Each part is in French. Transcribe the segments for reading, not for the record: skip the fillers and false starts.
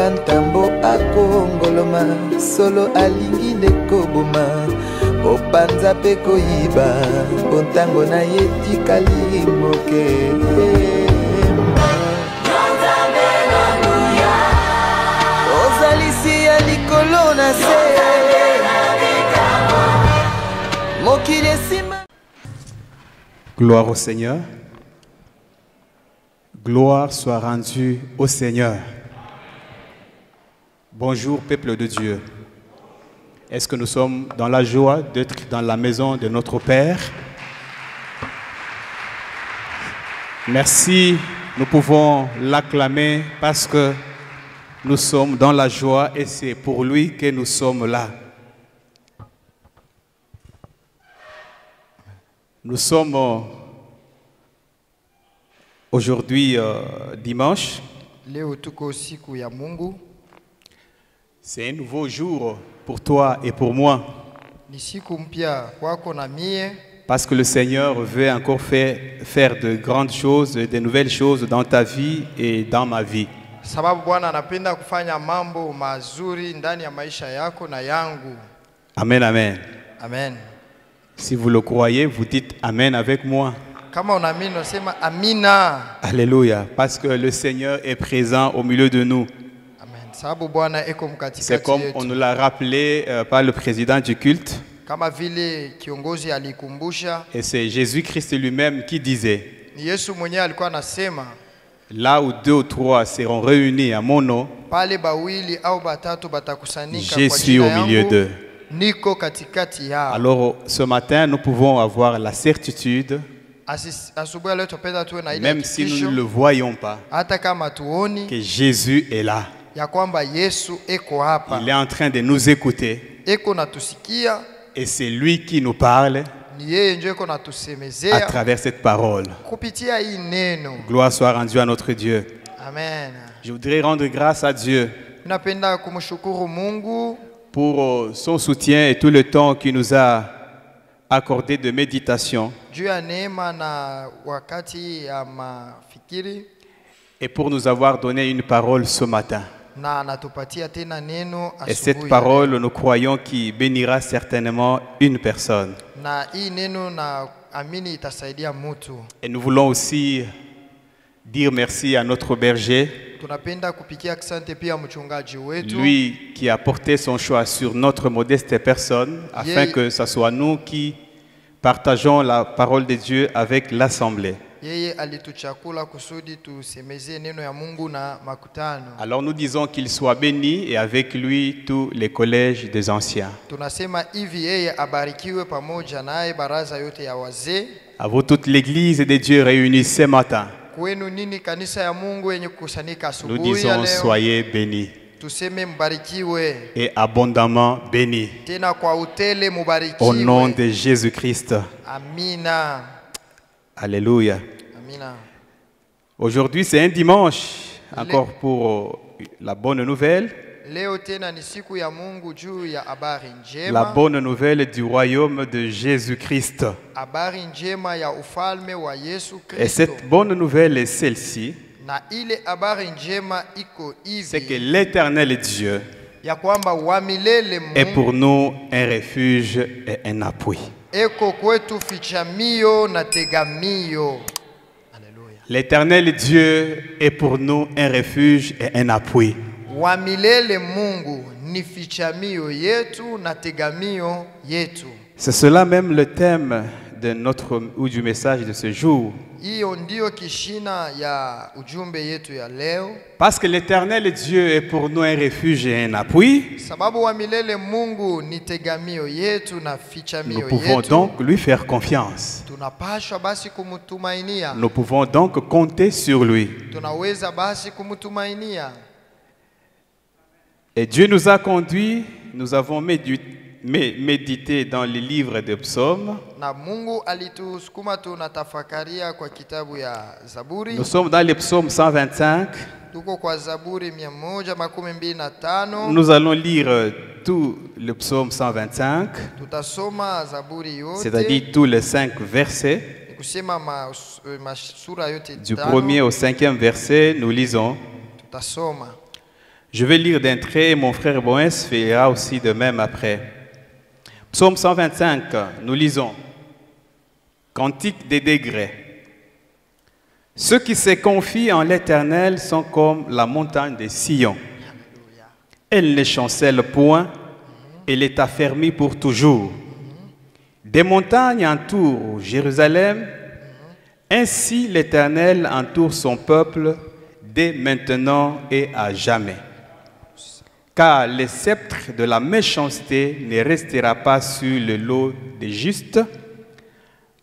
lokola ntambo akongoloma solo alingi nde koboma opanza mpe koyiba bontango na ye tikali moke ozalisi ya likolo na se mokili esima. Gloire au Seigneur. Gloire soit rendue au Seigneur. Bonjour, peuple de Dieu. Est-ce que nous sommes dans la joie d'être dans la maison de notre Père? Merci, nous pouvons l'acclamer parce que nous sommes dans la joie et c'est pour lui que nous sommes là. Nous sommes aujourd'hui dimanche. C'est un nouveau jour pour toi et pour moi. Parce que le Seigneur veut encore faire de grandes choses, de nouvelles choses dans ta vie et dans ma vie. Amen, amen. Amen. Si vous le croyez, vous dites Amen avec moi. Alléluia. Parce que le Seigneur est présent au milieu de nous. C'est comme on nous l'a rappelé par le président du culte. Et c'est Jésus-Christ lui-même qui disait: là où 2 ou 3 seront réunis à mon nom, je suis au milieu d'eux. Alors ce matin, nous pouvons avoir la certitude, même si nous ne le voyons pas, que Jésus est là. Il est en train de nous écouter. Et c'est lui qui nous parle à travers cette parole. Gloire soit rendue à notre Dieu. Amen. Je voudrais rendre grâce à Dieu pour son soutien et tout le temps qu'il nous a accordé de méditation. Et pour nous avoir donné une parole ce matin. Et cette parole, nous croyons qu'il bénira certainement une personne. Et nous voulons aussi dire merci à notre berger, lui qui a porté son choix sur notre modeste personne, afin que ce soit nous qui partageons la parole de Dieu avec l'Assemblée. Alors nous disons qu'il soit béni et avec lui tous les collèges des anciens. À vous toute l'église de Dieu réunie ce matin. Nous disons soyez bénis et abondamment bénis au nom de Jésus-Christ. Alléluia. Aujourd'hui c'est un dimanche, encore pour la bonne nouvelle. La bonne nouvelle du royaume de Jésus-Christ. Et cette bonne nouvelle est celle-ci. C'est que l'Éternel Dieu est pour nous un refuge et un appui. L'Éternel Dieu est pour nous un refuge et un appui. C'est cela même le thème de notre ou du message de ce jour. Parce que l'Éternel Dieu est pour nous un refuge et un appui, nous pouvons donc lui faire confiance. Nous pouvons donc compter sur lui. Et Dieu nous a conduits, nous avons médité dans les livres des psaumes. Nous sommes dans les psaumes 125. Nous allons lire tout le psaume 125, c'est-à-dire tous les 5 versets. Du 1er au 5e verset, nous lisons: Je vais lire d'un trait et mon frère Boès fera aussi de même après. Psaume 125, nous lisons. Cantique des degrés. Ceux qui se confient en l'Éternel sont comme la montagne de Sion. Elle ne chancelle point, elle est affermie pour toujours. Des montagnes entourent Jérusalem, ainsi l'Éternel entoure son peuple dès maintenant et à jamais. Car le sceptre de la méchanceté ne restera pas sur le lot des justes,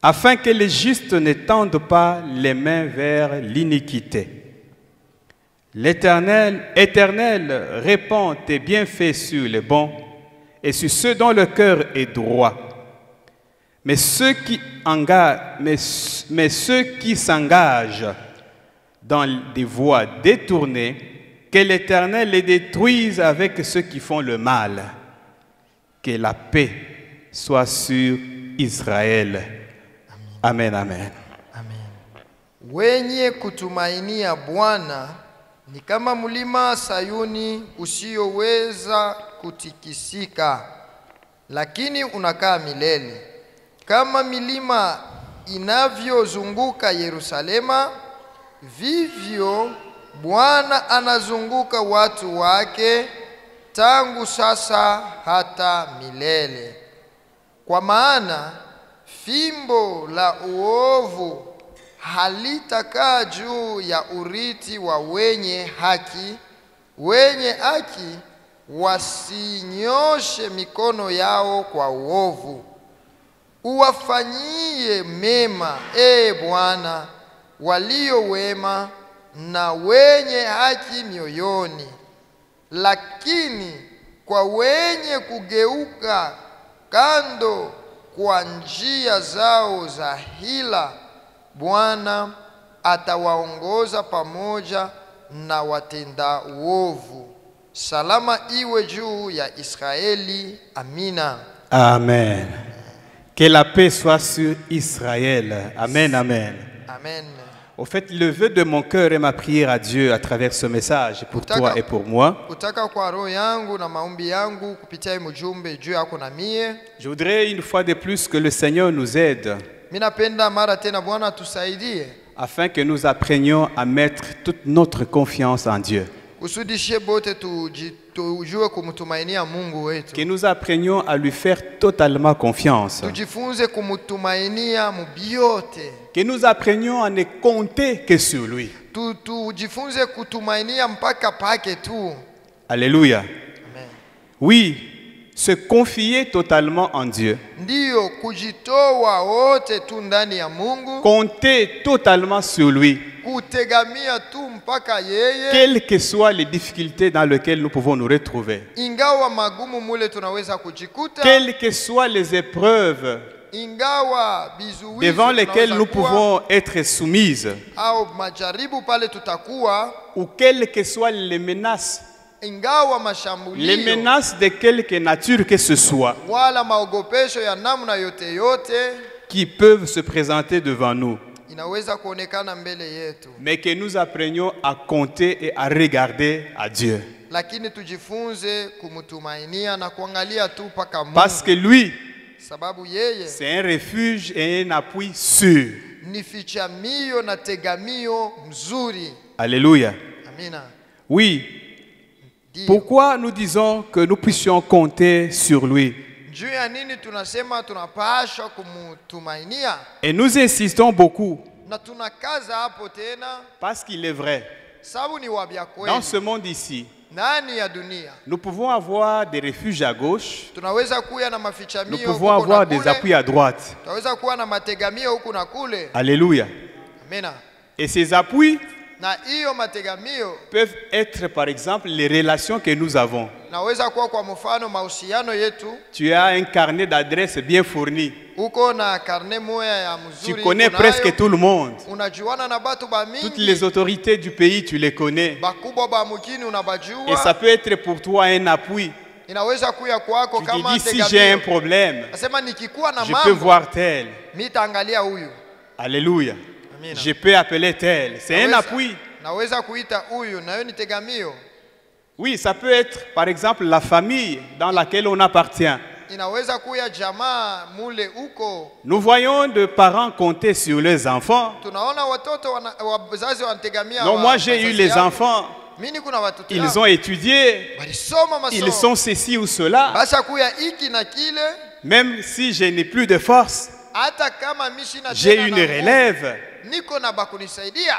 afin que les justes ne tendent pas les mains vers l'iniquité. L'Éternel, répand tes bienfaits sur les bons et sur ceux dont le cœur est droit. Mais ceux qui s'engagent dans des voies détournées, que l'Éternel les détruise avec ceux qui font le mal. Que la paix soit sur Israël. Amen, amen. Amen. Wenye kutumainia Bwana ni kama mlima Sayuni usioweza kutikisika, lakini unakaa milele. Kama milima inavyozunguka Yerusalema, vivyo Bwana anazunguka watu wake tangu sasa hata milele. Kwa maana fimbo la uovu halitakaa juu ya urithi wa wenye haki. Wenye haki wasinyoshe mikono yao kwa uovu. Uwafanyie mema, Bwana, walio wema na wenye haki mioyoni. Lakini kwa wenye kugeuka kando kwa njia zao za hila, Bwana atawaongoza pamoja na watenda uovu. Salama iwe juu ya Israeli. Amina. Amen. Que la paix soit sur Israël. Amen, amen. Amen. Au fait, le vœu de mon cœur et ma prière à Dieu à travers ce message pour toi et pour moi. Je voudrais une fois de plus que le Seigneur nous aide afin que nous apprenions à mettre toute notre confiance en Dieu. Que nous apprenions à lui faire totalement confiance. Que nous apprenions à ne compter que sur lui. Alléluia. Amen. Oui, se confier totalement en Dieu. Compter totalement sur lui. Quelles que soient les difficultés dans lesquelles nous pouvons nous retrouver. Quelles que soient les épreuves devant lesquelles nous pouvons être soumises. Ou quelles que soient les menaces. Les menaces de quelque nature que ce soit qui peuvent se présenter devant nous. Mais que nous apprenions à compter et à regarder à Dieu. Parce que lui, c'est un refuge et un appui sûr. Alléluia. Oui. Pourquoi nous disons que nous puissions compter sur lui? Et nous insistons beaucoup parce qu'il est vrai. Dans ce monde ici, nous pouvons avoir des refuges à gauche, nous pouvons avoir des appuis à droite. Alléluia. Et ces appuis peuvent être par exemple les relations que nous avons. Tu as un carnet d'adresses bien fourni. Tu connais presque tout le monde. Toutes les autorités du pays, tu les connais. Et ça peut être pour toi un appui. Tu te dis, si j'ai un problème, je peux voir tel. Alléluia. Je peux appeler tel. C'est un appui. Oui, ça peut être par exemple la famille dans laquelle on appartient. Inaweza kuya jamaa mule uko. Nous voyons de parents compter sur les enfants. Tunaona watoto wazazi wanategemea. Non, moi j'ai eu les enfants. Mimi kuna watoto. Ils ont étudié. Walisoma masomo. Ils sont ceci ou cela. Basa kuya hiki na kile. Même si je n'ai plus de force, hata kama mishi na j'ai une relève. Niko na bakunisaidia.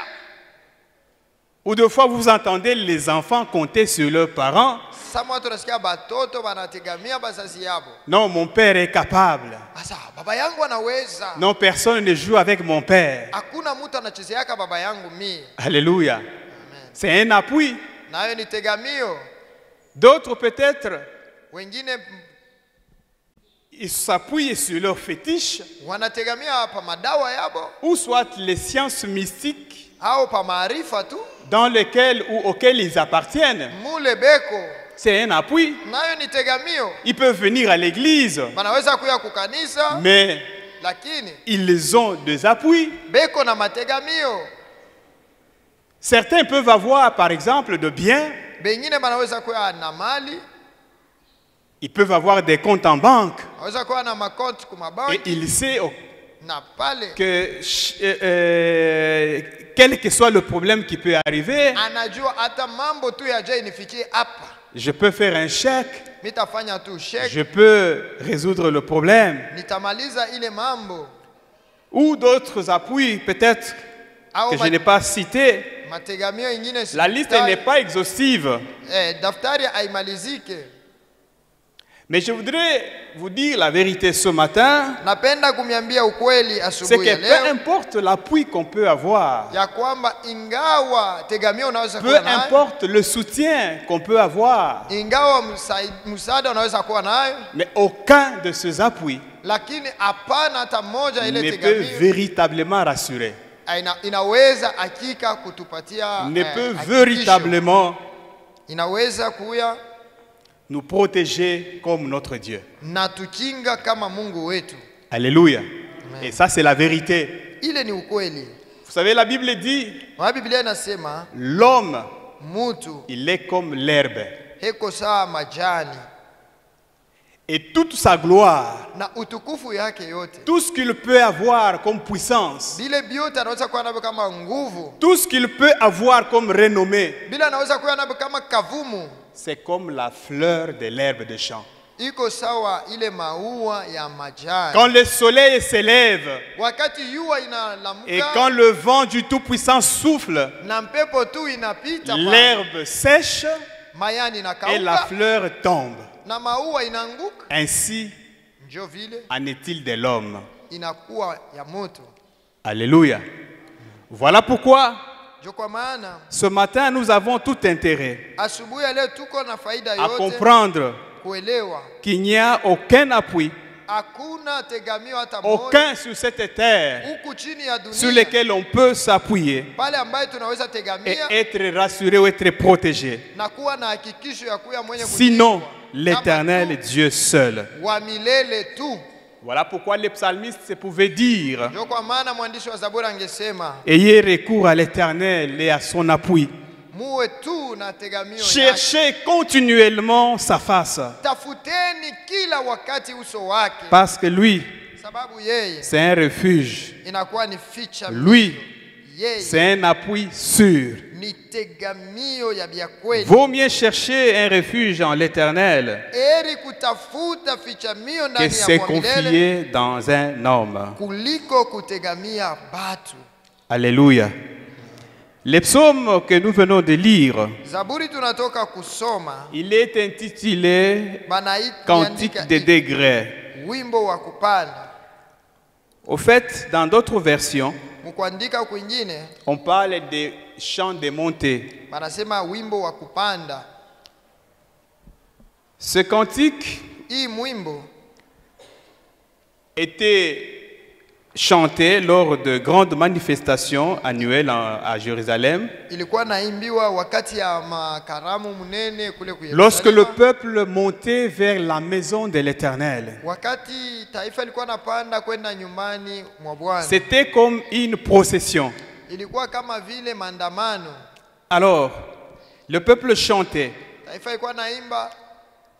Ou deux fois vous entendez les enfants compter sur leurs parents. Non, mon père est capable. Non, personne ne joue avec mon père. Alléluia. C'est un appui. D'autres peut-être, ils s'appuient sur leurs fétiches. Ou soit les sciences mystiques dans lesquelles ou auxquelles ils appartiennent. C'est un appui. Ils peuvent venir à l'église, mais ils ont des appuis. Certains peuvent avoir par exemple de biens. Ils peuvent avoir des comptes en banque. Et il sait que quel que soit le problème qui peut arriver, je peux faire un chèque, je peux résoudre le problème. Ou d'autres appuis peut-être que je n'ai pas cités. La liste n'est pas exhaustive. Mais je voudrais vous dire la vérité ce matin. C'est que peu importe l'appui qu'on peut avoir, peu importe le soutien qu'on peut avoir, mais aucun de ces appuis ne peut véritablement rassurer. Ne peut véritablement nous protéger comme notre Dieu. Alléluia. Amen. Et ça, c'est la vérité. Vous savez, la Bible dit, l'homme, il est comme l'herbe. Et toute sa gloire, tout ce qu'il peut avoir comme puissance, tout ce qu'il peut avoir comme renommée, c'est comme la fleur de l'herbe de champ. Quand le soleil s'élève et quand le vent du Tout-Puissant souffle, l'herbe sèche et la fleur tombe. Ainsi en est-il de l'homme. Alléluia. Voilà pourquoi ce matin nous avons tout intérêt à comprendre qu'il n'y a aucun appui, aucun sur cette terre sur lequel on peut s'appuyer et être rassuré ou être protégé. Sinon, l'Éternel Dieu seul. Voilà pourquoi les psalmistes pouvaient dire: ayez recours à l'Éternel et à son appui. Cherchez continuellement sa face. Parce que lui, c'est un refuge. Lui, c'est un appui sûr. Vaut mieux chercher un refuge en l'Éternel que se confier dans un homme. Alléluia. Le psaume que nous venons de lire, il est intitulé Cantique des degrés. Au fait, dans d'autres versions, on parle des chants de montée. Ce cantique était chanté lors de grandes manifestations annuelles à Jérusalem. Lorsque le peuple montait vers la maison de l'Éternel, c'était comme une procession. Alors, le peuple chantait. taifa ilikuwa naimba,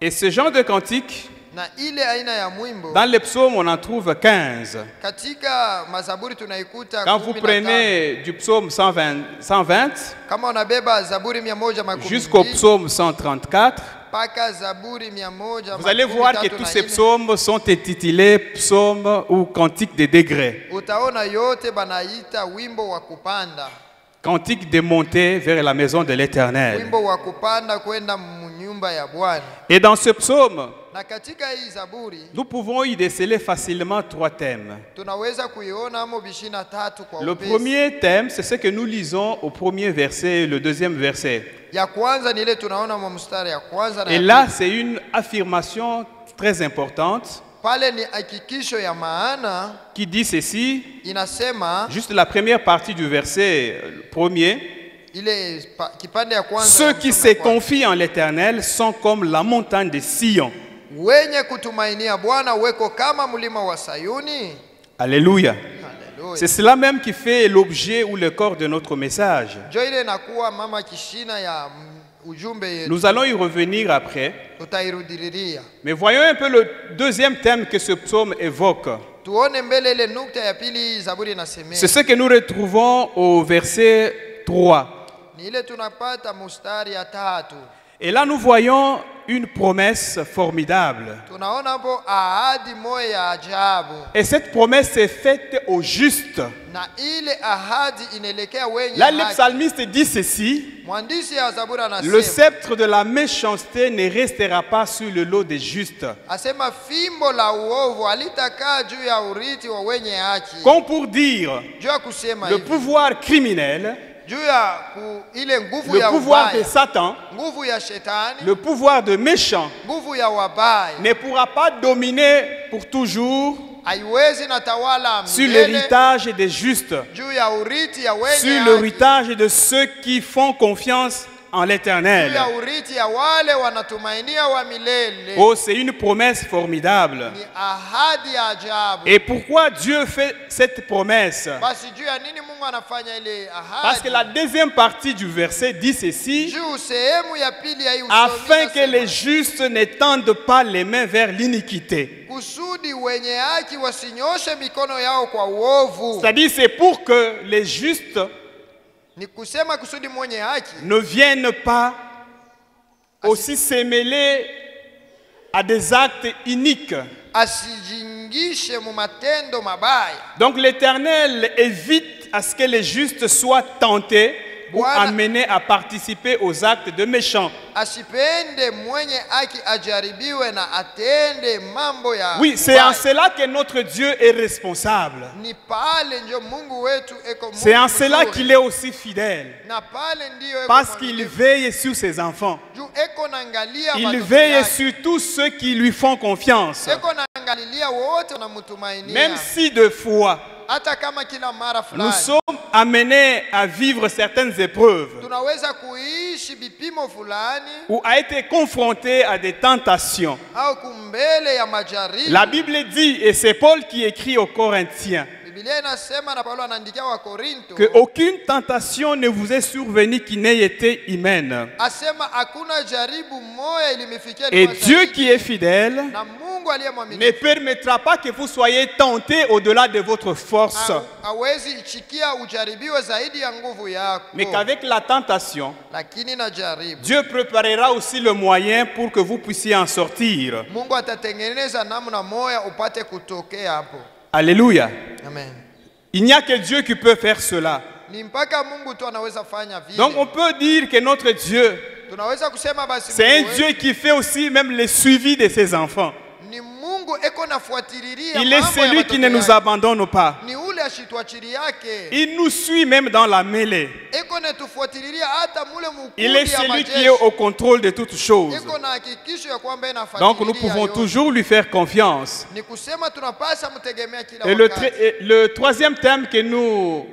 Et ce genre de cantique, na ile aina ya mwimbo dans les psaumes, on en trouve 15. katika Mazaburi tunaikuta Quand vous 15. prenez du psaume 120 Kama unabeba Zaburi jusqu'au 112 psaume 134, mpaka Zaburi 100, vous allez voir que tous ces psaumes sont intitulés psaumes ou cantiques de degrés. utaona yote banaita wimbo wa kupanda, Cantique de montée vers la maison de l'Éternel. wimbo wa kupanda kwenda nyumba ya Bwana. Et dans ce psaume, Na katika hii Zaburi nous pouvons y déceler facilement 3 thèmes. tunaweza kuiona amo 23 kwa Le upesi. premier thème, c'est ce que nous lisons au premier verset et le deuxième verset. Ya kwanza ni ile tunaona mwa mstari ya kwanza na Et ya là, pili. c'est une affirmation très importante Pale ni hakikisho ya maana qui dit ceci, inasema juste la première partie du verset premier. ile kipande ya kwanza Ceux ya qui mstari se ya kwanza. confient en l'Éternel sont comme la montagne de Sion. Wenye kutumainia Bwana weko kama mlima wa Sayuni. Alléluia. Haleluya. C'est cela même qui fait l'objet ou le corps de notre message. Jo ile inakuwa mama kishina ya ujumbe yetu. Nous allons y revenir après. Tutairudiria. Mais voyons un peu le deuxième thème que ce psaume évoque. Tuone mbele ile nukta ya pili Zaburi inasemea. C'est ce que nous retrouvons au verset 3. Ni ile tunapata mstari ya 3. Et là, nous voyons une promesse formidable. Tunaona hapo ahadi moja ya ajabu. Et cette promesse est faite aux justes. Na ile ahadi inaelekea wenye Là, le haki. psalmiste dit ceci. Mwandishi ya Zaburi Le anasema, sceptre de la méchanceté ne restera pas sur le lot des justes. asema fimbo la uovu alitakaa juu ya urithi wa wenye haki. Comme pour dire, Juu ya kusema le hivi, pouvoir criminel, juu ya ile nguvu le ya pouvoir de ubaya, Satan, nguvu ya shetani, le pouvoir de méchant nguvu ya wabaya ne pourra pas dominer pour toujours haiwezi na tawala sur milele l'héritage des justes, juu ya urithi ya wenye sur haki, l'héritage de ceux qui font confiance en juu l'Éternel. ya urithi ya wale wanatumainia wa milele. Oh, c'est une promesse formidable. Ni ahadi ya ajabu. Et pourquoi Dieu fait cette promesse? Basi juu ya nini Mungu anafanya ile ahadi? Parce que la deuxième partie du verset dit ceci, Juu sehemu ya pili ya hii usomi afin que inasema, les justes ne tendent pas les mains vers l'iniquité. kusudi wenye haki wasinyoshe mikono yao kwa uovu. C'est-à-dire, c'est pour que les justes Ni kusema kusudi mwenye haki ne viennent pas aussi se mêler à des actes iniques. asijingishe mu matendo mabaya. Donc l'Éternel évite à ce que les justes soient tentés ou Bwana- amenés à participer aux actes de méchants. Asipende mwenye haki ajaribiwe na atende mambo ya Oui, c'est en ubaya. cela que notre Dieu est responsable. Ni pale ndio Mungu wetu eko Mungu C'est en cela mzuri. qu'il est aussi fidèle. Na pale ndio eko Parce qu'il mwaminifu. veille sur ses enfants. Juu eko naangalia Il watoto veille yake. sur tous ceux qui lui font confiance. Eko naangalilia wote wanamtumainia. Même si de fois, Hata kama kila mara nous fulani sommes amenés à vivre certaines épreuves tunaweza kuishi vipimo fulani ou à être confrontés à des tentations. au kumbele ya majaribu. La Bible dit, et c'est Paul qui écrit aux Corinthiens, Biblia inasema na Paulo anaandikia wa Korinto, que aucune tentation ne vous est survenue qui n'ait été humaine. asema hakuna jaribu moja ilimifikia Et ilikuwa Dieu zaidi. qui est fidèle Na Mungu aliye ne mwaminifu permettra pas que vous soyez tentés au-delà de votre force, hawezi ichikia ujaribiwe zaidi ya nguvu yako. mais qu'avec la tentation, Lakini na jaribu Dieu préparera aussi le moyen pour que vous puissiez en sortir. Mungu atatengeneza namna moja upate kutokea hapo. Alléluia. Amen. Il n'y a que Dieu qui peut faire cela. Ni mpaka Mungu tu anaweza fanya vile. Donc on peut dire que notre Dieu, Tunaweza kusema basi c'est un Mungu Dieu qui fait aussi même le suivi de ses enfants. ni Mungu eko nafuatililia Il est mambo ya celui watoto qui ne nous yake. abandonne pas. Ni ule ashituachili yake. Il nous suit même dans la mêlée. Eko natufuatililia hata mule mukundi Il est ya celui qui majeshi. est au contrôle de toutes choses. Eko na hakikisho ya kwamba inafuatilia. Donc nous pouvons yote. toujours lui faire confiance. Ni kusema tunapaswa mtegemea kila Et wakati. le troisième thème que nous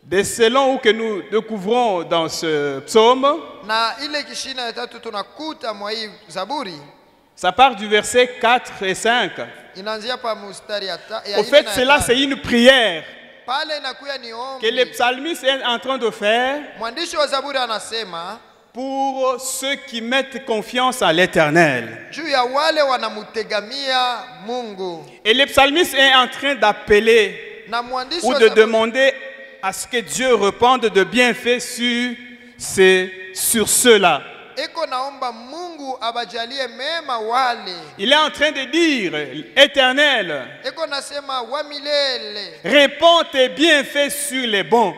décelons ou que nous découvrons dans ce psaume, Na ile kishina ya tatu tunakuta mwa hii Zaburi ça part du verset 4 et 5. inaanzia pa mstari ya Au ine fait, na ya cela tano. c'est une prière Pale inakuya ni que le ombi. psalmiste est en train de faire Mwandishi wa Zaburi anasema pour ceux qui mettent confiance à l'Éternel. juu ya wale wanamutegamia Mungu. Et le psalmiste est en train d'appeler Na mwandishi ou wa de Zaburi demander à ce que Dieu réponde de bienfaits sur ceux-là. eko naomba Mungu abajalie mema wale. Il est en train de dire, Éternel, Eko nasema wa milele, réponds tes bienfaits sur les bons.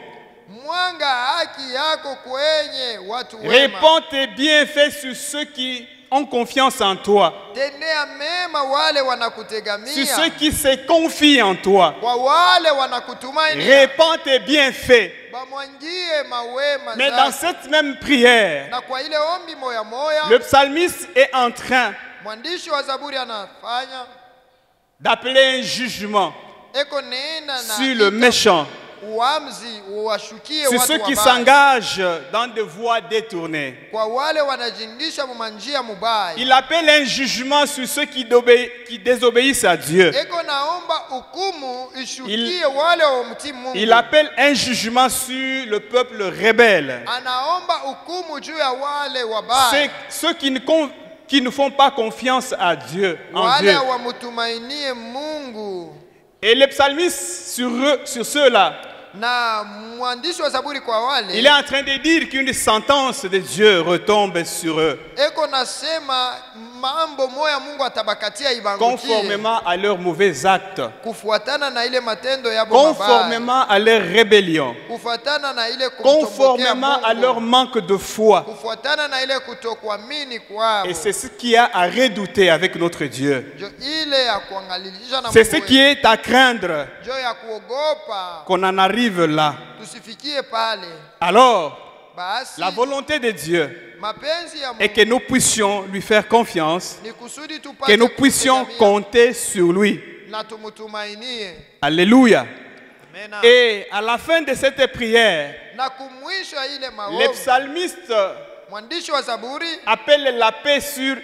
mwanga haki yako kwenye watu wema. Réponds tes bienfaits sur ceux qui ont confiance en toi. Tendea mema wale Sur wanakutegamia, ceux qui se confient en toi. kwa wale wanakutumainia. Réponds tes bienfaits. Bamwangie mawema Mais dans zake. cette même prière, Na kwa ile ombi moya moya, le psalmiste est en train mwandishi wa Zaburi anafanya d'appeler un jugement eko nena na sur le méchant, uamzi uwashukie sur watu ceux qui wabaya, s'engagent dans des voies détournées. kwa wale wanajindisha mumanjia mubaya. Il appelle un jugement sur ceux qui désobéissent à Dieu. Eko naomba hukumu ishukie Il- wale wamtii Mungu. Il appelle un jugement sur le peuple rebelle. Anaomba hukumu juu ya wale wabaya, Ceux qui ne font pas confiance à Dieu, en wale Dieu. hawamutumainie Mungu. Et les psalmistes sur ceux-là, Na mwandishi wa Zaburi kwa wale il est en train de dire qu'une sentence de Dieu retombe sur eux, eko nasema mambo moya Mungu atabakatia ibangukie conformément à leurs mauvais actes, kufuatana na ile matendo yabo mabaya, conformément à leur rébellion, kufuatana na ile kumtobokea conformément à Mungu, leur manque de foi. kufuatana na ile kutokuamini kwao. Et c'est ce qu'il y a à redouter avec notre Dieu. Jo ile ya kuangalilisha na C'est ce Mungu qui wetu. est à craindre Jo ya kuogopa qu'on en arrive là. tusifikie pale. Alors, Basi la volonté de Dieu mapenzi ya est Mungu que nous puissions lui faire confiance, ni kusudi que tupate nous puissions kumtegemea compter sur lui. na tumutumainie. Alléluia. Amena. Et à la fin de cette prière, Na kumwisho ile les maombi, psalmistes mwandishi wa Zaburi appellent la paix sur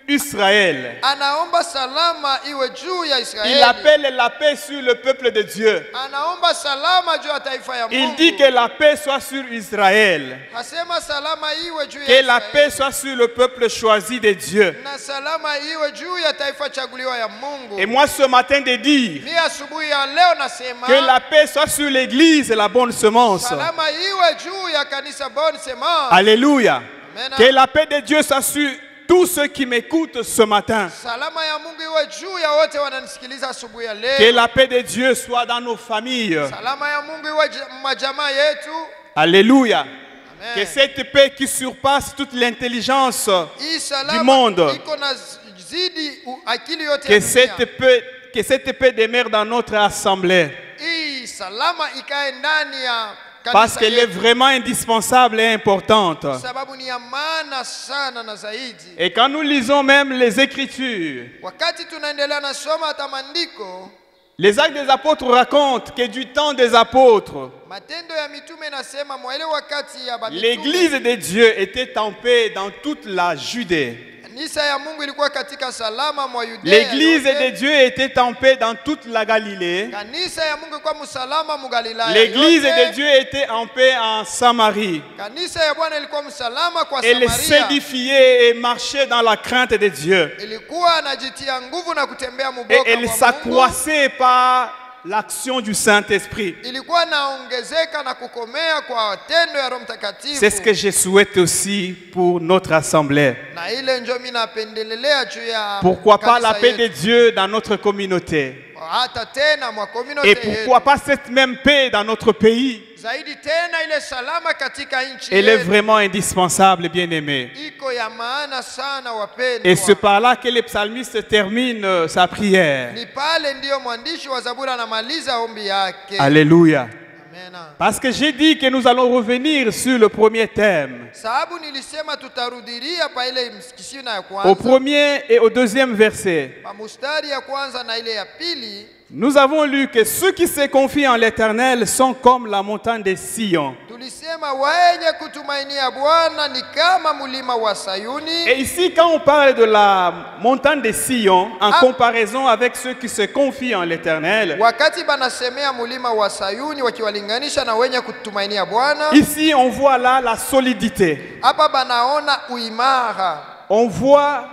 Israël. anaomba salama iwe juu ya Il Israeli. appelle la paix sur le peuple de Dieu. Anaomba salama juu ya taifa ya Il Mungu. dit que la paix soit sur Israël, Hasema salama iwe juu ya que la Israeli. paix soit sur le peuple choisi de Dieu. Na salama iwe juu ya taifa chaguliwa ya Mungu. Et moi ce matin de dire Mi asubuhi ya leo nasema que la paix soit sur l'église et la bonne semence. salama iwe juu ya kanisa Bonne Semence. Alléluia. Amen. Que la paix de Dieu soit sur tous ceux qui m'écoutent ce matin. Salama ya Mungu iwe juu ya wote wananisikiliza asubuhi ya Que leo. la paix de Dieu soit dans nos familles. Salama ya Mungu iwe majamaa yetu. Alléluia. Amen. Que cette paix qui surpasse toute l'intelligence, Hii salama du monde. iko na zidi akili yote que ya dunia. cette paix demeure dans notre assemblée. Hii salama ikae ndani ya Parce kanisa qu'elle est yetu. vraiment indispensable et importante. Sababu ni ya maana sana na zaidi. Et quand nous lisons même les Écritures, Wakati tunaendelea na soma hata maandiko, les Actes des Apôtres racontent que du temps des apôtres, matendo ya mitume nasema mwa ile wakati ya l'Église bamitume, de Dieu était en paix dans toute la Judée. kanisa ya Mungu ilikuwa katika salama mwa Yudea L'Église yote. de Dieu était en paix dans toute la Galilée. Kanisa ya Mungu ilikuwa msalama mu Galilaya L'Église yote. de Dieu était en paix en Samarie. Kanisa ya Bwana ilikuwa msalama kwa Elle Samaria. s'édifiait et marchait dans la crainte de Dieu. Ilikuwa anajitia nguvu na kutembea Et muboka elle kwa Mungu. s'accroissait par l'action du Saint-Esprit. Ilikuwa naongezeka na kukomea kwa tendo ya Roho Mtakatifu. C'est ce que je souhaite aussi pour notre assemblée. Na ile njo mimi napendelelea juu ya Pourquoi pas kanisa la paix de yetu. Dieu dans notre communauté? Hata tena mwa community Et pourquoi pas cette même paix dans notre pays? zaidi tena ile salama katika nchi Elle est yetu. vraiment indispensable, bien-aimé. Iko ya maana sana wapendwa. Et c'est par là que le psalmiste termine sa prière. Ni pale ndiyo mwandishi wa Zaburi anamaliza ombi yake. Alléluia. Amen. Parce que j'ai dit que nous allons revenir sur le premier thème, Sababu nilisema tutarudilia pa ile msikisina ya au kwanza, premier et au deuxième verset. pa mustari ya kwanza na ile ya pili. Nous avons lu que ceux qui se confient en l'Éternel sont comme la montagne de Sion. Tulisema Kusema wenye kutumainia Bwana ni kama mulima wa Sayuni. Et ici, quand on parle de la montagne de Sion, en comparaison avec ceux qui se confient en l'Éternel, Wakati banasemea mulima wa Sayuni wakiwalinganisha na wenye kutumainia Bwana, ici on voit là la solidité, hapa banaona uimara, on voit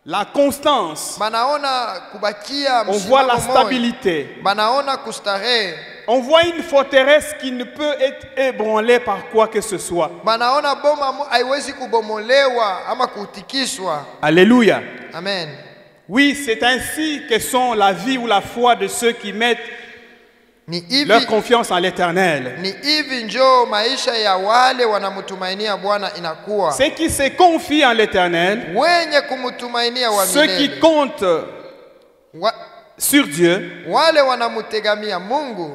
la constance, banaona kubakia on voit la msimamo moja, stabilité, banaona kustarehe, on voit une forteresse qui ne peut être ébranlée par quoi que ce soit. banaona boma haiwezi kubomolewa ama kutikiswa. Alléluia. Amen. Oui, c'est ainsi que sont la vie ou la foi de ceux qui mettent Ni leur hivi, confiance en l'Éternel. ni hivi njo maisha ya wale wanamtumainia Bwana inakuwa. Ceux qui se confient en l'Éternel, Wenye kumtumainia wa ceux qui milele. comptent sur Dieu, Wale wanamutegamia Mungu,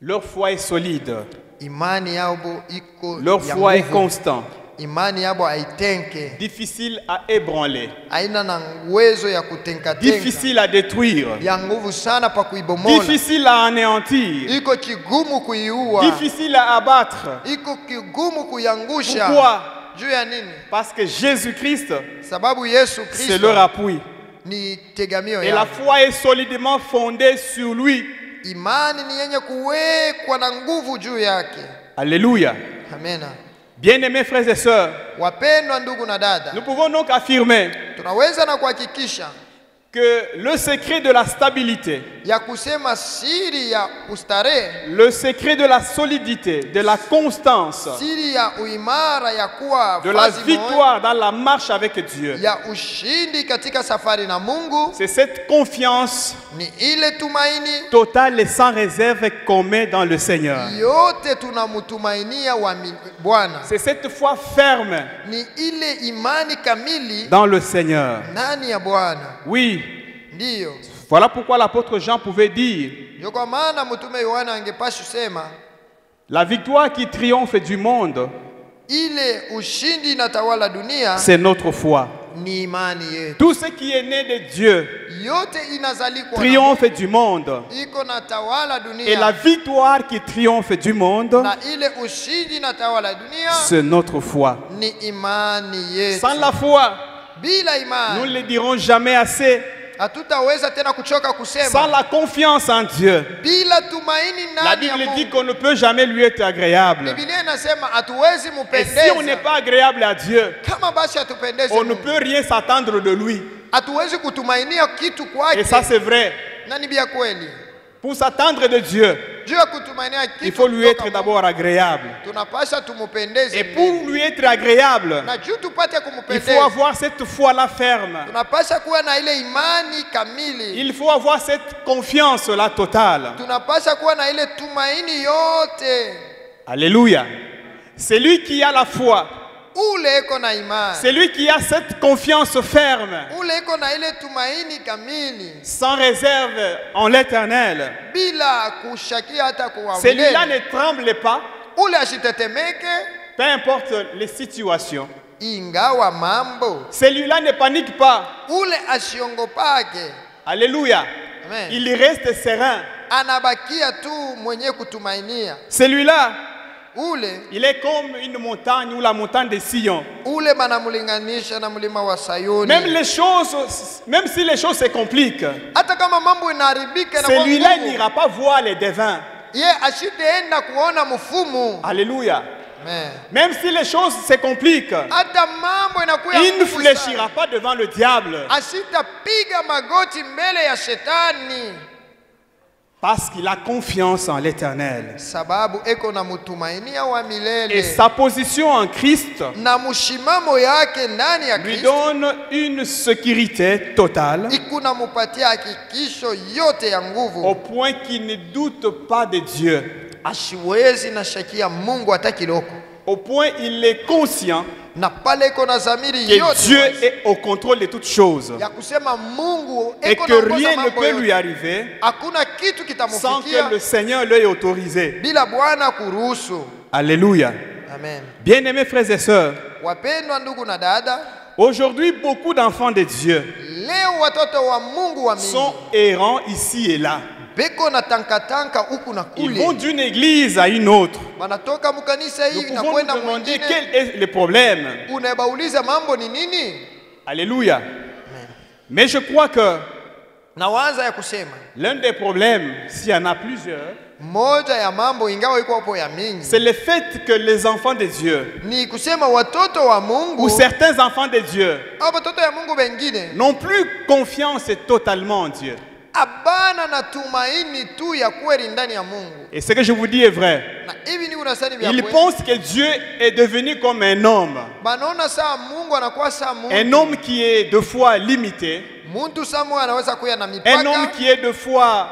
leur foi est solide, imani yabo iko leur ya foi est nguvu. constante, Imani yabo haitenke, difficile à ébranler, haina na uwezo ya kutenka tenka, difficile à détruire, ya nguvu sana pa kuibomola, difficile à anéantir, iko kigumu kuiua, difficile à abattre. iko kigumu kuiangusha. Pourquoi? Juu ya nini? Parce que Jésus-Christ, Sababu Yesu c'est leur Kristo appui. ni tegamio Et la yao. foi est solidement fondée sur lui. Imani ni yenye kuwekwa na nguvu juu yake. Alléluia. Amena. Bien-aimés frères et sœurs, Wapendwa ndugu na dada, nous pouvons donc affirmer tunaweza na kuhakikisha que le secret de la stabilité, ya kusema siri ya ustarehe, le secret de la solidité, de la constance, siri ya uimara ya kuwa de la fazi moja, victoire dans la marche avec Dieu, ya ushindi katika safari na Mungu, c'est cette confiance ni ile tumaini totale et sans réserve qu'on met dans le Seigneur. yote tunamtumainia wa Bwana, C'est cette foi ferme ni ile imani kamili dans le Seigneur. ndani ya Bwana. Oui, Ndiyo, voilà pourquoi l'apôtre Jean pouvait dire, ndio kwa maana mtume Yohana angepasha kusema la victoire qui triomphe du monde, ile ushindi inatawala dunia c'est notre foi. ni imani yetu. Tout ce qui est né de Dieu Yote inazalikwa na triomphe du monde. iko natawala Et la dunia, victoire qui triomphe du monde, na ile ushindi inatawala dunia c'est notre foi. ni imani yetu. Sans la foi, Bila nous ne imani le dirons jamais assez. hatutaweza tena kuchoka Sans kusema. la confiance en Dieu, Bila tumaini la ndani ya Bible dit Mungu, qu'on ne peut jamais lui être agréable. Biblia inasema hatuwezi Et si on n'est mupendeza. pas agréable à Dieu, Kama basi hatupendeze on ne Mungu, peut rien s'attendre de lui. hatuwezi kutumainia kitu Et ça, kwake, c'est vrai. na ni bia kweli. Pour s'attendre de Dieu, Juu ya kutumainia il kitu faut lui kutoka être Mungu, d'abord agréable. tunapasha tumupendeze Et mbele. pour lui être agréable, Na juu tupate il faut kumupendeza, avoir cette foi-là ferme. tunapasha kuwa na ile imani kamili, Il faut avoir cette confiance-là totale. tunapasha kuwa na ile tumaini yote. Alléluia. C'est lui qui a la foi. Ule iko na imani, C'est lui qui a cette confiance ferme, ule iko na ile tumaini kamili, sans réserve en l'Éternel. bila kushakia hata kuwa Celui-là milele. ne tremble pas, Ule asitetemeke peu importe les situations. ingawa mambo, Celui-là ne panique pas. ule asiongopake. Alléluia. Amen. Il reste serein. Anabakia tu mwenye kutumainia. Celui-là, Ule il est comme une montagne ou la montagne de Sion. ule banamulinganisha na mlima wa Sayuni. Même si les choses se compliquent, Hata kama mambo inaharibika na celui-là nguvu, n'ira pas voir les devins. ye ashiteenda kuona mfumu. Alléluia. Amen. Même si les choses se compliquent, Hata mambo inakuya il ne nguvu fléchira sana, pas devant le diable asitapiga magoti mbele ya shetani, parce qu'il a confiance en l'Éternel. sababu eko na mutumainia wa Et milele, sa position en Christ na mshimamo yake ndani ya lui Kristo donne une sécurité totale ikuna mupatia hakikisho yote ya au nguvu, point qu'il ne doute pas de Dieu. ashiwezi na shakia Mungu hata kiloko, Au point il est conscient na pale iko na zamiri que yote Dieu wazi, est au contrôle de toutes choses ya kusema Mungu et eko que naongoza rien ne mambo peut lui yote. arriver Hakuna kitu sans que kitamufikia le Seigneur l'ait autorisé. bila Bwana kuruhusu. Alléluia. Amen. Bien-aimés frères et sœurs, Wapendwa ndugu na dada, aujourd'hui beaucoup d'enfants de Dieu leo watoto wa Mungu wa sont mingi errants ici et là. beko na tankatanka huku na Ils vont kule, d'une église à une autre. wanatoka mkanisa Nous hii na pouvons kwenda nous demander mwingine. quel est le problème. Unabauliza mambo ni nini? Alléluia. Mais je crois que Na waza ya kusema l'un des problèmes, s'il y en a plusieurs, moja ya mambo, ingawa iko hapo ya mingi, c'est le fait que les enfants de Dieu, ni kusema watoto wa ou Mungu certains enfants de Dieu, au watoto ya Mungu wengine n'ont plus confiance totalement en Dieu. abana na tumaini tu ya kweli ndani ya Mungu. Et ce que je vous dis est vrai. Na hivi ni unasani vya Ils kweli, pensent que Dieu est devenu comme un homme. banaona saa Mungu anakuwa saa Un Mungu. homme qui est de fois limité. Mtu samoja anaweza kuya na Un homme mipaka. qui est de fois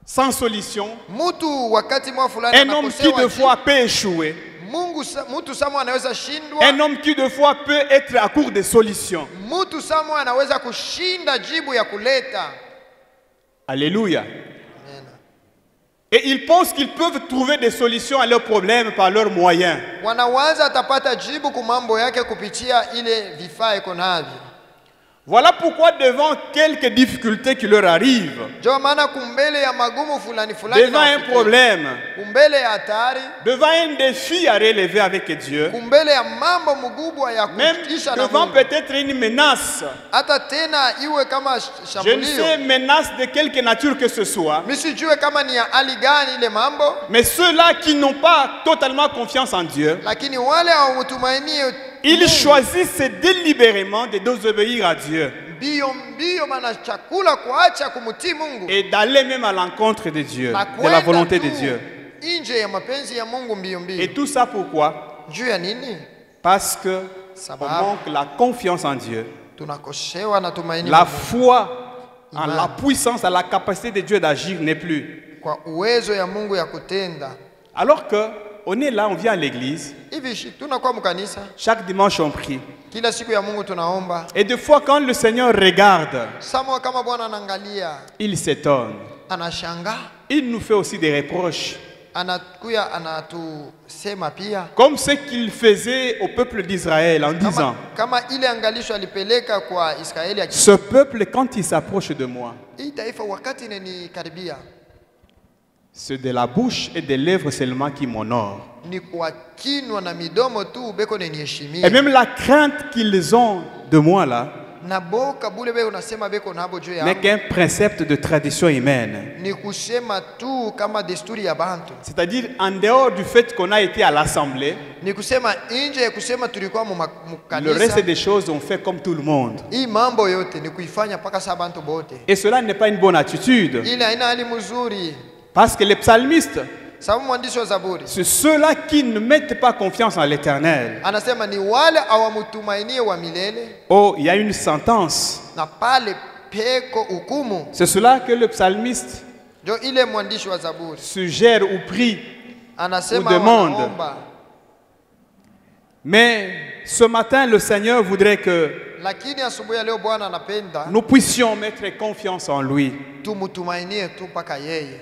sans solution. Mtu wakati mwa fulani Un homme qui de fois peut échouer. Mtu samoja anaweza shindwa. Un homme qui de fois peut être à court de solutions. Mtu samoja anaweza kushinda jibu ya kuleta. Alléluia. Amen. Et ils pensent qu'ils peuvent trouver des solutions à leurs problèmes par leurs moyens. Wanawaza atapata jibu kwa mambo yake kupitia ile vifaa iko navyo. Voilà pourquoi devant quelques difficultés qui leur arrivent, Ndio maana kumbele ya magumu fulani fulani, devant un problème, kumbele ya hatari, devant un défi à relever avec Dieu, kumbele ya mambo mkubwa ya même kutisha na devant Mungu, peut-être une menace, hata tena iwe kama je ne shambulio, sais menace de quelque nature que ce soit, msijue kama ni ya hali gani ile mambo, mais ceux-là qui n'ont pas totalement confiance en Dieu, lakini wale hawamtumainie ils choisissent délibérément de désobéir à Dieu mbio maana chakula kuacha kumtii Mungu et d'aller même à l'encontre de Dieu, na de la kwenda volonté tu de Dieu. nje ya mapenzi ya Mungu mbio. Et tout ça pourquoi? Juu ya nini? Parce que on Sababu manque la confiance en Dieu, tunakoshewa na tumaini la la Mungu. foi en Amen. la puissance, en la capacité de Dieu d'agir n'est plus. Kwa uwezo ya Mungu ya kutenda. Alors que on est là, on vient à l'église, Hivi tunakuwa mkanisa, chaque dimanche on prie. kila siku ya Mungu tunaomba. Et des fois quand le Seigneur regarde, Samoa kama Bwana anaangalia, il s'étonne. anashangaa, Il nous fait aussi des reproches. anakuya anatusema pia Comme ce qu'il faisait au peuple d'Israël en disant, kama ile angalisho alipeleka kwa Israeli, ce peuple quand il s'approche de moi, hii taifa wakati inanikaribia c'est de la bouche et des lèvres seulement qui m'honorent. ni kwa kinwa na midomo tu beko Et neniheshimia, même la crainte qu'ils ont de moi là na boka bule beko nasema beko nabo juu n'est ya qu'un précepte de tradition humaine. ni kusema tu kama desturi ya bantu, C'est-à-dire en dehors du fait qu'on a été à l'assemblée, ni kusema nje ya kusema tulikuwa le mkanisa. reste des choses on fait comme tout le monde. Hii mambo yote ni kuifanya mpaka saa bantu bote, Et cela n'est pas une bonne attitude. ile haina hali mzuri, Parce que les psalmistes, sababu mwandishi wa Zaburi c'est ceux-là qui ne mettent pas confiance en l'Éternel. anasema ni wale hawamtumainie wa milele, Oh, il y a une sentence. na pale peko hukumu. C'est cela que le psalmiste Ndio ile mwandishi wa Zaburi suggère ou prie. anasema Ou demande. wanaomba. Mais ce matin, le Seigneur voudrait que Lakini asubuhi ya leo Bwana anapenda nous puissions mettre confiance en lui. tumtumainie tu mpaka yeye.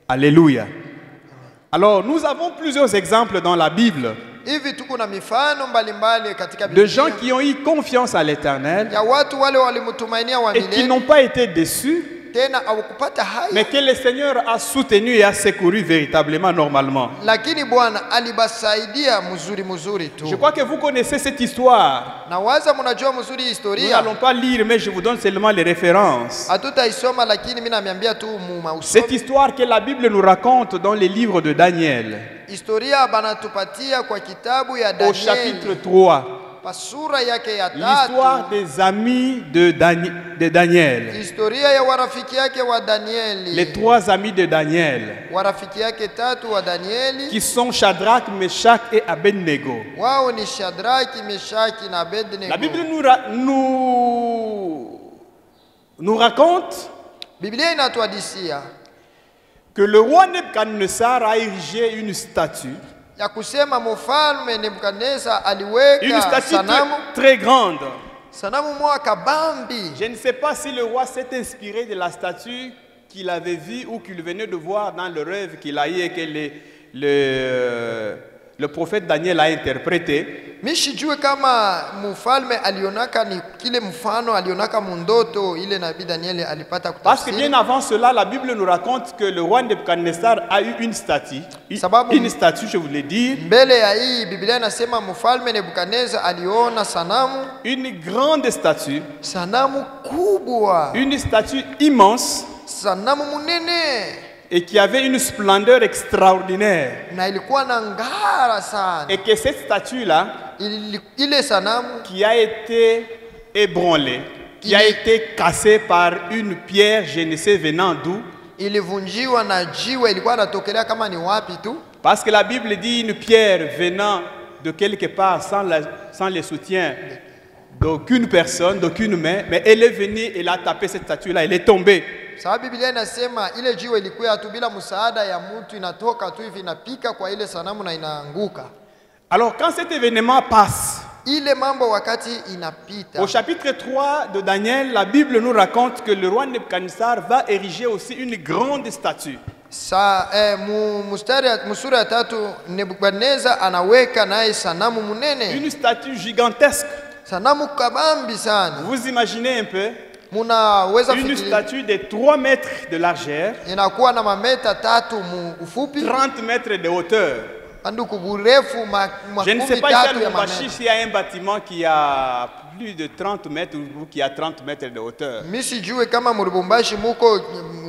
Alléluia. Alors, nous avons plusieurs exemples dans la Bible Hivi tuko na mifano mbalimbali katika de gens Biblia qui ont eu confiance à l'Éternel ya watu wale walimtumainia wa et qui milele, n'ont pas été déçus, tena hawakupata haya, mais que le Seigneur a soutenu et a secouru véritablement, normalement. lakini Bwana alibasaidia mzuri tu. Je crois que vous connaissez cette histoire. Na waza mnajua mzuri Nous historia, n'allons pas lire, mais je vous donne seulement les références. hatutaisoma lakini mimi naambia tu Cette mausomi. histoire que la Bible nous raconte dans les livres de Daniel, Historia banatupatia kwa kitabu ya au chapitre Danieli, 3, pa sura yake ya l'histoire tatu, des amis de Daniel. historia ya warafiki yake wa Danieli, Les trois amis de Daniel, warafiki yake tatu wa Danieli, qui sont Shadrach, Meshach et Abednego. wao ni Shadraki, Meshaki na Abednego. La Bible nous raconte Biblia inatuhadisia que le roi Nebuchadnezzar a érigé une statue, ya kusema mfalme Nebukadneza une aliweka statue sanamu, très grande. sanamu moja kabambi. Je ne sais pas si le roi s'est inspiré de la statue qu'il avait vue ou qu'il venait de voir dans le rêve qu'il a eu et que le prophète Daniel a interprété. Mishijue kama mfalme alionaka ni kile mfano alionaka mundoto ile nabii Danieli alipata Parce que kutafsiri. bien avant cela, la Bible nous raconte que le roi Nebuchadnezzar a eu une statue. Une statue, je voulais dire. Mbele ya hii Biblia inasema mfalme Nebukadneza aliona sanamu, Une grande statue. sanamu kubwa, Une statue immense sanamu munene, et qui avait une splendeur extraordinaire. na ilikuwa na ngara sana. Et que cette statue-là, Ile sanamu qui a été ébranlée, qui a été cassée par une pierre, je ne sais venant d'où, ilivunjiwa na jiwe, ilikuwa natokelea kama ni wapi tu. parce que la Bible dit une pierre venant de quelque part sans le soutien d'aucune personne, d'aucune main, mais elle est venue, elle a tapé cette statue-là, elle est tombée. Sababu Biblia inasema ile jiwe ilikuwa tu bila msaada ya mtu, inatoka tu hivi inapika kwa ile sanamu na inaanguka. Alors quand cet événement passe, Ile mambo wakati inapita, au chapitre 3 de Daniel, la Bible nous raconte que le roi Nebuchadnezzar va ériger aussi une grande statue. Musura ya 3 Nebukadneza anaweka naye sanamu munene, Une statue gigantesque. sanamu kabambi sana. Vous imaginez un peu Munaweza une fikiria statue de 3 mètres de largeur, inakuwa na mameta 3 ufupi, 30 mètres de hauteur. anduku burefu Je ne sais makumi pas ici à 3 ya Lubumbashi mameta. s'il y a un bâtiment qui a plus de 30 mètres ou qui a 30 mètres de hauteur. Misi jue kama Lubumbashi muko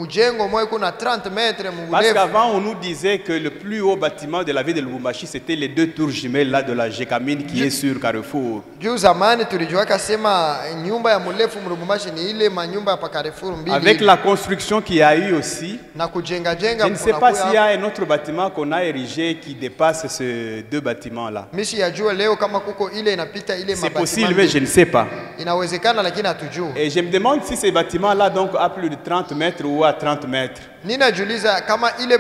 ujengo moyo kuna 30 metre Parce murefu. qu'avant, on nous disait que le plus haut bâtiment de la ville de Lubumbashi, c'était les 2 tours jumelles là de la Jekamine qui est sur Carrefour. Juu zamani tulijuaka sema nyumba ya murefu Lubumbashi ni ile manyumba ya Carrefour mbili. Avec la construction qu'il y a eu aussi, na kujenga je jenga ne sais pas s'il y a un autre bâtiment qu'on a érigé qui dépasse ces 2 bâtiments-là. Misi ya jua leo kama kuko ile inapita ile C'est mabati. possible, mais je ne sais pas. Inawezekana lakini hatujui. Et je me demande si ces bâtiments-là donc à plus de 30 mètres ou à 30 mètres. Ninajiuliza kama ile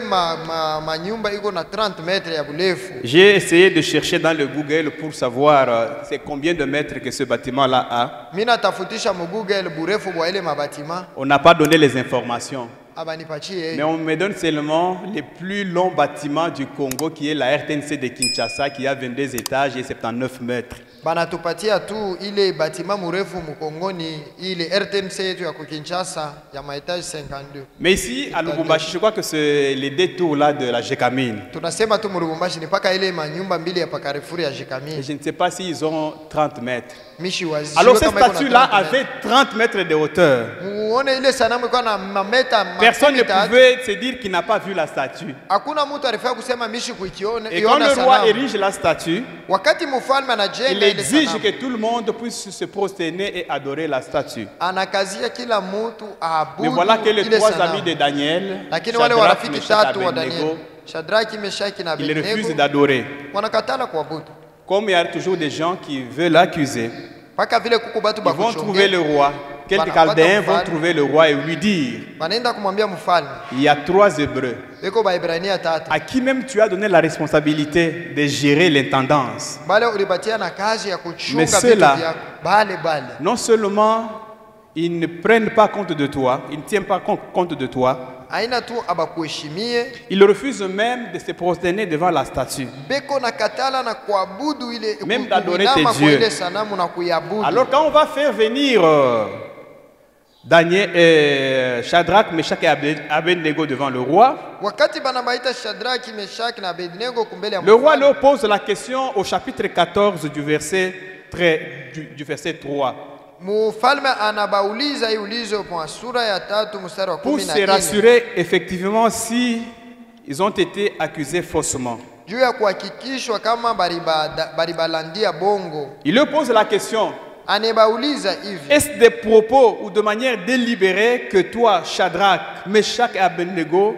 manyumba iko na 30 metre ya burefu. J'ai essayé de chercher dans le Google pour savoir c'est combien de mètres que ce bâtiment-là a. Mina tafutisha mu Google burefu bwa ile mabatima. On n'a pas donné les informations. Abanipatie. Mais on me donne seulement les plus longs bâtiments du Congo qui est la RTNC de Kinshasa qui a 22 étages et 79 mètres. Banatupatia tu ile batima murefu mukongoni ile RTNC yetu ya Kinshasa ya maetage 52. Mais ici à Lubumbashi, je crois que c'est les 2 tours là de la Jekamine. Tunasema tu Lubumbashi ni paka ile manyumba mbili ya Carrefour ya Et Jekamine. je ne sais pas s'ils ont 30 mètres. Mishi wazi. Alors cette statue-là avait 30 mètres de hauteur. Muone ile sanamu iko na mameta. Personne ne pouvait se dire qu'il n'a pas vu la statue. Hakuna mtu alifaa kusema mishi kuikiona. Et quand le roi érige la statue, wakati mfalme anajenga il ile exige sanamu, que tout le monde puisse se prosterner et adorer la statue. anakazia kila mtu aabudu. Mais voilà que les ile 3 sanamu. amis de Daniel, Lakini wale Shadrach, warafiki Meshach, 3 wa Abednego, Daniel, Shadraki, Meshaki na ils refusent Abednego, d'adorer. wanakatala kuabudu. Comme il y a toujours des gens qui veulent l'accuser, Paka vile kuku batu ils vont trouver le roi. Quelques Chaldéens vont trouver le roi et lui dire, Banaenda kumwambia mfalme, il y a 3 Hébreux beko Baebrania 3. à qui même tu as donné la responsabilité de gérer l'intendance. Bale ulipatia na kazi ya kuchunga Mais vitu ceux-là, vyako. Bale. Non seulement ils ne prennent pas compte de toi, ils ne tiennent pas compte de toi, Aina tu abakuheshimie. ils refusent même de se prosterner devant la statue. Beko na katala na kuabudu ile Même d'adorer kuinama tes kwa dieux. ile sanamu na kuiabudu. Alors quand on va faire venir Daniel, Shadrach, Meshach et Abednego devant le roi, Wakati banabaita Shadraki, Meshaki na Abednego kumbele ya le roi mfalme, leur pose la question au chapitre 14 du verset 3. mfalme anabauliza hii ulizo kwa sura ya 3 mstari wa Pour se 14. rassurer effectivement si ils ont été accusés faussement. Juu ya kuhakikishwa kama baribalandia bongo. Il leur pose la question, Anebauliza hivi, est-ce des propos ou de manière délibérée que toi, Shadrach, Meshach et Abednego,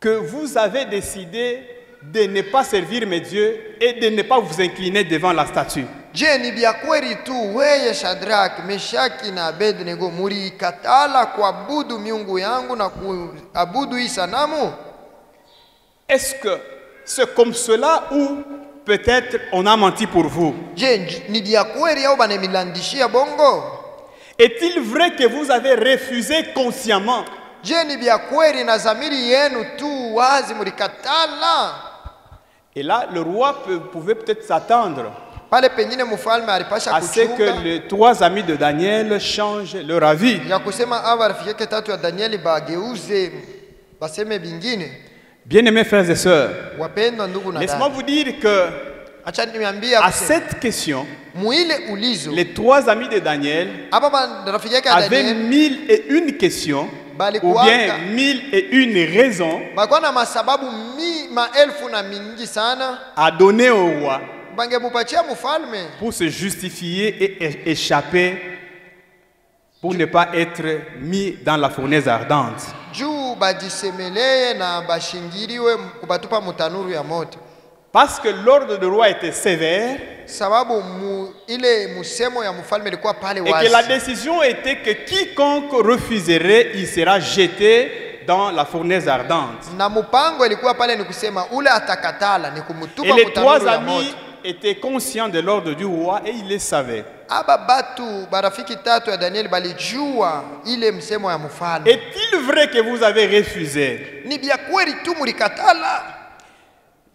que vous avez décidé de ne pas servir mes dieux et de ne pas vous incliner devant la statue? je ni vya kweli tu weye Shadraki, Meshaki na Abednego mulikatala kuabudu miungu yangu na kuabudu hii sanamu? Est-ce que c'est comme cela ou peut-être on a menti pour vous? Je ni vya kweli au banemilandishia bongo? Est-il vrai que vous avez refusé consciemment? Je ni vya kweli na dhamiri yenu tu wazi mulikatala? Et là, le roi pouvait peut-être s'attendre pale pengine mfalme alipasha à ce que kuchunga les 3 amis de Daniel changent leur avis. ya kusema aba rafiki yake tatu ya Danieli bageuze baseme bingine. Bien-aimés frères et sœurs, Wapendwa ndugu na laissez-moi dada, vous dire que acha niambia à kusema cette question, muile ulizo les 3 amis de Daniel aba rafiki yake ya avaient Danieli 1001 questions Bali ou bien kuanga. 1001 raisons bakuwa na masababu maelfu na mingi sana à donner au roi bangemupatia mfalme pour se justifier et échapper, pour ne pas être mis dans la fournaise ardente. juu bajisemeleye na bashingiriwe kubatupa mutanuru ya moto, Parce que l'ordre du roi était sévère sababu ile musemo ya mfalme ilikuwa pale et que la wazi, décision était que quiconque refuserait, il sera jeté dans la fournaise ardente. na mpango ilikuwa pale ni kusema ule atakatala ni Et kumutupa les mutanuru 3 ya moto. amis étaient conscients de l'ordre du roi et ils le savaient. Aba batu barafiki tatu ya Danieli balijua ile msemo ya mfalme. Est-il vrai que vous avez refusé? Ni bya kweli tu mulikatala?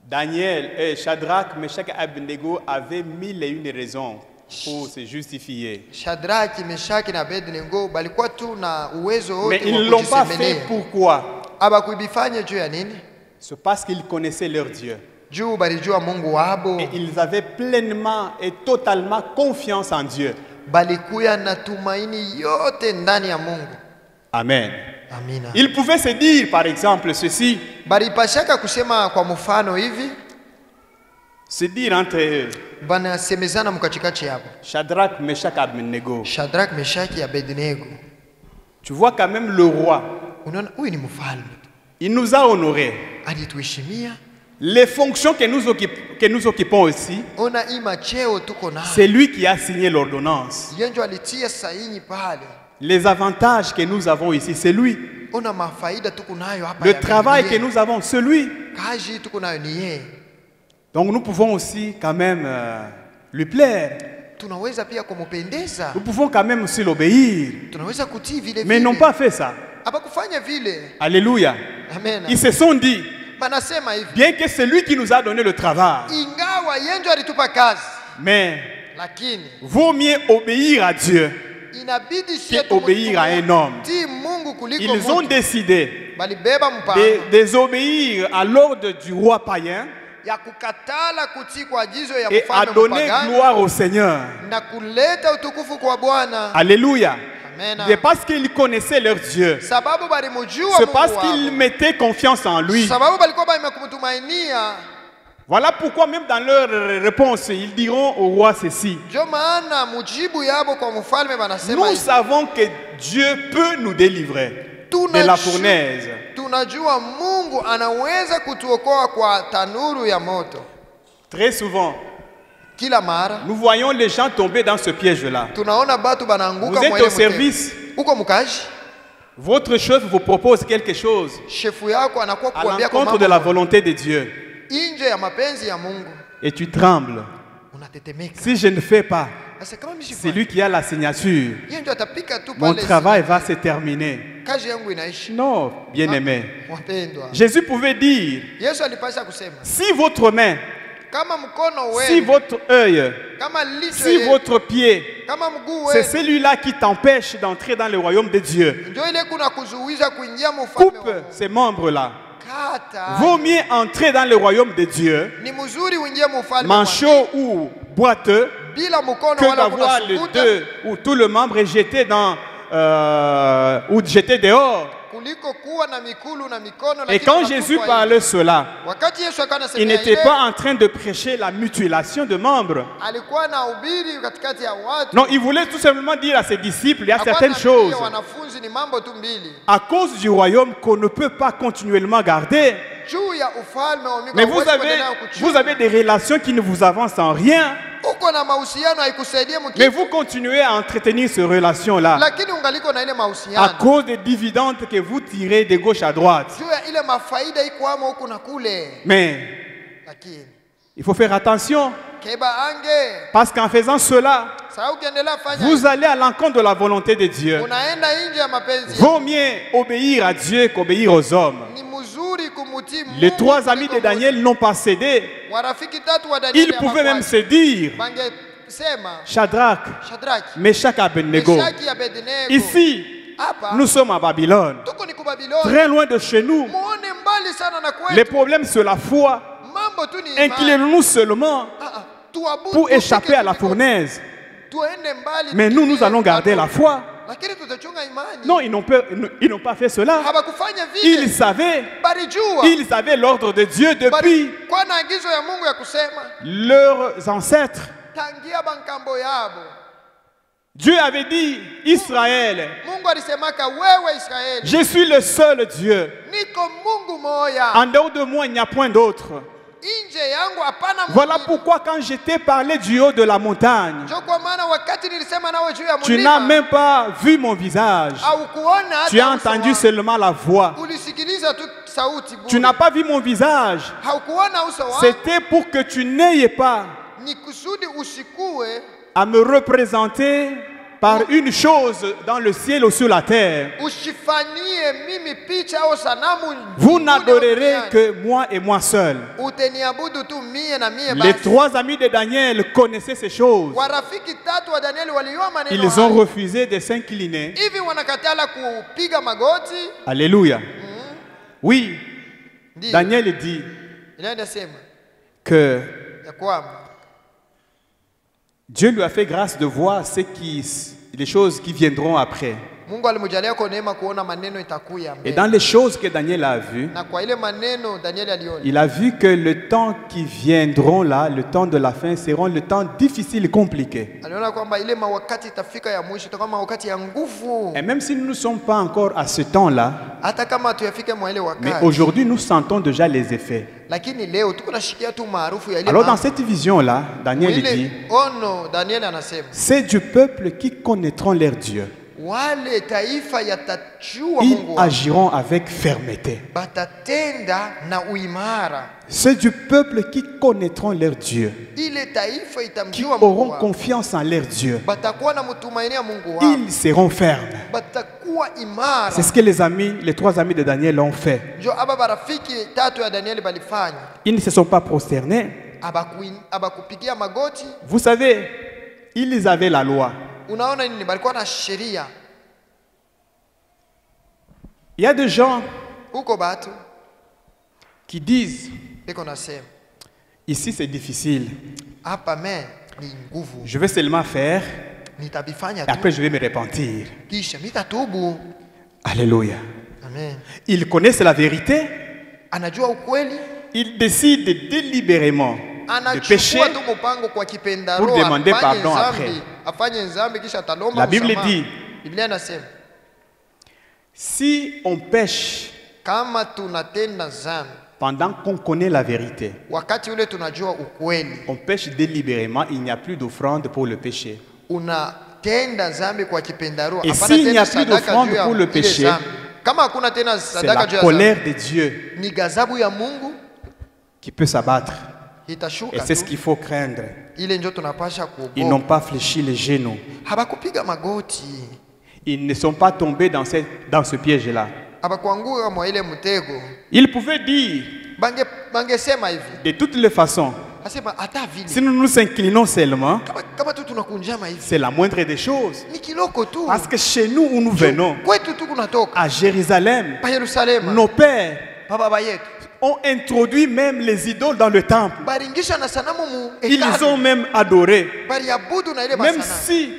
Daniel, Shadrach, Meshach et Abednego avaient 1001 raisons pour se justifier. Shadraki, Meshaki na Abednego balikuwa tu na uwezo Mais wote ils wa ne l'ont pas fait. kujisemelea. Pourquoi? Aba kuibifanya juu ya nini? C'est parce qu'ils connaissaient leur Dieu. Juu balijua Mungu wabo, Et ils avaient pleinement et totalement confiance en Dieu. balikuya na tumaini yote ndani ya Mungu. Amen. Amina. Ils pouvaient se dire, par exemple, ceci, Balipashaka kusema kwa mfano hivi, se dire entre eux, banasemezana mkachikachi hapo. Shadrach, Meshach, Abednego. Shadrach, Meshaki, Abednego. Tu vois quand même le roi, Unaona huyu ni mfalme. il nous a honorés. Alituheshimia. Les fonctions que nous occupons ici, Ona ima cheo tuko nayo. c'est lui qui a signé l'ordonnance. Yenjo alitia saini pale. Les avantages que nous avons ici, c'est lui. Ona mafaida tuko nayo hapa. Le ya travail Biblia. que nous avons, c'est lui. Kazi tuko nayo ni yeye. Donc nous pouvons aussi quand même lui plaire. Tunaweza pia kumupendeza. Nous pouvons quand même aussi l'obéir. Tunaweza kutii vile Mais ils n'ont vile. pas fait ça. Hapa kufanya vile. Alléluia. Amen. Ils se sont dit, Banasema hivi. bien que c'est lui qui nous a donné le travail, Ingawa yenjo alitupa kazi, mais lakini vaut mieux obéir à Dieu inabidi que obéir à un homme. tii Mungu kuliko Ils ont mtu. décidé Balibeba mpango de désobéir à l'ordre du roi païen ya kukatala kutii kwa agizo ya et à mfalme donner mpagani gloire au Seigneur. na kuleta utukufu kwa Bwana. Alléluia. Amen. C'est parce qu'ils connaissaient leur Dieu. Sababu balimujua C'est Mungu parce wao. qu'ils mettaient confiance en lui. Sababu balikuwa bamekumtumainia. Voilà pourquoi même dans leur réponse, ils diront au roi ceci. Ndio maana mujibu yabo kwa mfalme banasema Nous hivi. savons que Dieu peut nous délivrer de la fournaise. Tunajua Mungu anaweza kutuokoa kwa tanuru ya moto. Très souvent, Kila mara nous voyons les gens tomber dans ce piège-là. tunaona batu Vous banaanguka êtes mwa ile au service, mtego. Uko mkaji, votre chef vous propose quelque chose shefu yako anakuwa à kuambia kwa l'encontre de la mambo volonté de Dieu nje ya mapenzi ya Mungu, et tu trembles. unatetemeka. Si je ne fais pas, Sasa kama mimi c'est sifanye, lui qui a la signature. yeye ndio atapika tu Mon pale. travail va se terminer. Kazi yangu inaishi. Non, bien-aimé. Wapendwa, Jésus pouvait dire, Yesu alipasha kusema si votre main, kama mkono si wenu, votre œil, kama licho si yenu, votre pied, kama mguu c'est wenu, celui-là qui t'empêche d'entrer dans le royaume de Dieu. ndio ile kuna kuzuiza kuingia mfalme Coupe wa Mungu. ces membres-là. Kata. Vaut mieux entrer dans le royaume de Dieu, Ni mzuri uingie mfalme wa manchot ou boiteux, bila mkono que wala d'avoir kuna les sukuta, deux ou tout le membre est jeté dans ou jeté dehors. kuliko kuwa na mikulu na mikono. Et lakini quand unatupwa Jésus hivi. parlait cela, Wakati Yesu akawa il anasemea n'était ile, pas en train de prêcher la mutilation de membres. alikuwa na ubiri katikati ya watu. Non, il voulait tout simplement dire à ses disciples, il y a Hakuwa certaines anaambia choses wanafunzi ni mambo tu mbili à cause du royaume qu'on ne peut pas continuellement garder. juu ya ufalme wa Mungu. Mais vous avez des relations qui ne vous avancent en rien. uko na mahusiano haikusaidie Mais mkitu, vous continuez à entretenir ces relations-là lakini ungaliko na ile à mahusiano cause des dividendes que vous tirez de gauche à droite. juu ya ile mafaida iko amo huku na kule, Mais lakini il faut faire attention keba ange parce qu'en faisant cela, sasa ukiendelea fanya vous allez à l'encontre de la volonté de Dieu. unaenda nje ya mapenzi. Vaut mieux obéir à Dieu qu'obéir aux hommes. Ni mzuri kumutii kuti Les Mungu trois amis kuliko de Daniel n'ont pas cédé. warafiki tatu wa Danieli Ils pouvaient même hawakuacha. se dire, Bangesema Shadrach, Shadraki, Meshach et Abednego, Meshaki, Abednego. ici, Hapa nous sommes à Babylone, tuko ni ku Babiloni. très loin de chez nous. Muone mbali sana na kwetu. Les problèmes, c'est la foi. Mambo tu ni imani. Inclinons-nous seulement Tuabudu, pour tufike échapper à la tuliko. fournaise. Tuende mbali, Mais nous, nous tukimbie allons garder la Babyloni. foi. Lakini tutachunga imani. Non, ils n'ont pas fait cela. Hawakufanya Ils vile. savaient, Balijua. ils avaient l'ordre de Dieu depuis Kwa na agizo ya Mungu ya kusema leurs ancêtres. tangia bankambo yabo. Dieu avait dit, Israël, Mungu alisemaka wewe Israeli, je suis le seul Dieu. niko Mungu moya. En dehors de moi, il n'y a point d'autre. Inje yangu hapana Mungu. Voilà pourquoi quand je t'ai parlé du haut de la montagne, Ndio kwa maana wakati nilisema nawe juu ya tu n'as mlima, même pas vu mon visage. au kuona hata Tu as uso entendu wangu. seulement la voix. Ulisikiliza tu sauti bure. Tu n'as pas vu mon visage. Haukuona uso wangu. C'était pour que tu n'aies pas Ni kusudi usikue à me représenter par une chose dans le ciel ou sur la terre. usifanyie mimi picha au sanamu. Vous mbinguni au n'adorerez duniani. que moi et moi seul. Uteniabudu tu mie na mie Les basi. trois amis de Daniel connaissaient ces choses. Warafiki tatu wa Danieli waliona maneno Ils ont haya. refusé de s'incliner. Hivi wanakatala kupiga magoti. Alléluia. Oui, Ndiyo. Daniel dit Inaenda sema que ya kwamba Dieu lui a fait grâce de voir les choses qui viendront après. Mungu alimjalia kwa neema kuona maneno itakuya Et mbele. dans les choses que Daniel a vues, Na kwa ile maneno Danieli aliona, il a vu que le temps qui viendront là, le temps de la fin, seront le temps difficile et compliqué. aliona kwamba ile mawakati itafika ya mwisho itakuwa mawakati ya nguvu. Et même si nous ne sommes pas encore à ce temps-là, Hata kama tuyafike mwa ile mais wakati. aujourd'hui nous sentons déjà les effets. Lakini leo tuko nashikia tu maarufu ya ile Alors dans mambo. cette vision-là, Daniel Ile dit, ono Danieli anasema c'est du peuple qui connaîtront leur Dieu. wale taifa yatajua Ils Mungu wao, agiront avec fermeté. batatenda na uimara. C'est du peuple qui connaîtront leur Dieu, Ile taifa qui itamjua Mungu auront wao, confiance en leur Dieu. batakuwa na mtumainia Mungu wao, Ils seront fermes. batakuwa imara. C'est ce que les trois amis de Daniel ont fait. Ndio aba barafiki tatu ya Danieli balifanya, Ils ne se sont pas prosternés. abakupigia magoti. Vous savez, ils avaient la loi. Unaona nini? Balikuwa na sheria. Il y a des gens Huko batu qui disent, biko nasema ici c'est difficile, hapa me ni nguvu, je vais seulement faire nitabifanya et tu après je vais me repentir. kisha nitatubu. Alléluia. Amen. Ils connaissent la vérité, Anajua ukweli, ils décident délibérément de pécher. anachukua tu mpango kwa kipendaro, pour demander afanye pardon dhambi, afanye dhambi kisha atalomba La Bible msamaha. dit, Biblia inasema si on pêche kama tunatenda dhambi pendant qu'on connaît la vérité, wakati ule tunajua ukweli, on pêche délibérément, il n'y a plus d'offrande pour le péché. unatenda dhambi kwa kipendaro, Et hapana s'il n'y a tena plus sadaka d'offrande juu ya pour le ile péché, dhambi. Kama hakuna tena C'est sadaka la juu ya colère dhambi, de Dieu ni ghadhabu ya Mungu qui peut s'abattre. Et itashuka c'est ce tu. qu'il faut craindre. Ile ndio tunapasha Ils n'ont kuogopa. pas fléchi les genoux. Habakupiga magoti, Ils ne sont pas tombés dans ce piège-là. habakuanguka mwa ile mtego. Ils pouvaient dire, Bangesema hivi, de toutes les façons, asema hata si vile nous nous inclinons seulement, kama tu tunakunjama hivi c'est la moindre des choses. ni kiloko tu, Parce que chez nous où nous venons, kwetu tu kunatoka à Jérusalem, pa Yerusalema, nos pères pa baba yetu ont introduit même les idoles dans le temple. baringisha na sanamu mu Ils les ont hekalu, même adorés. baliabudu na ile Même masanamu. si,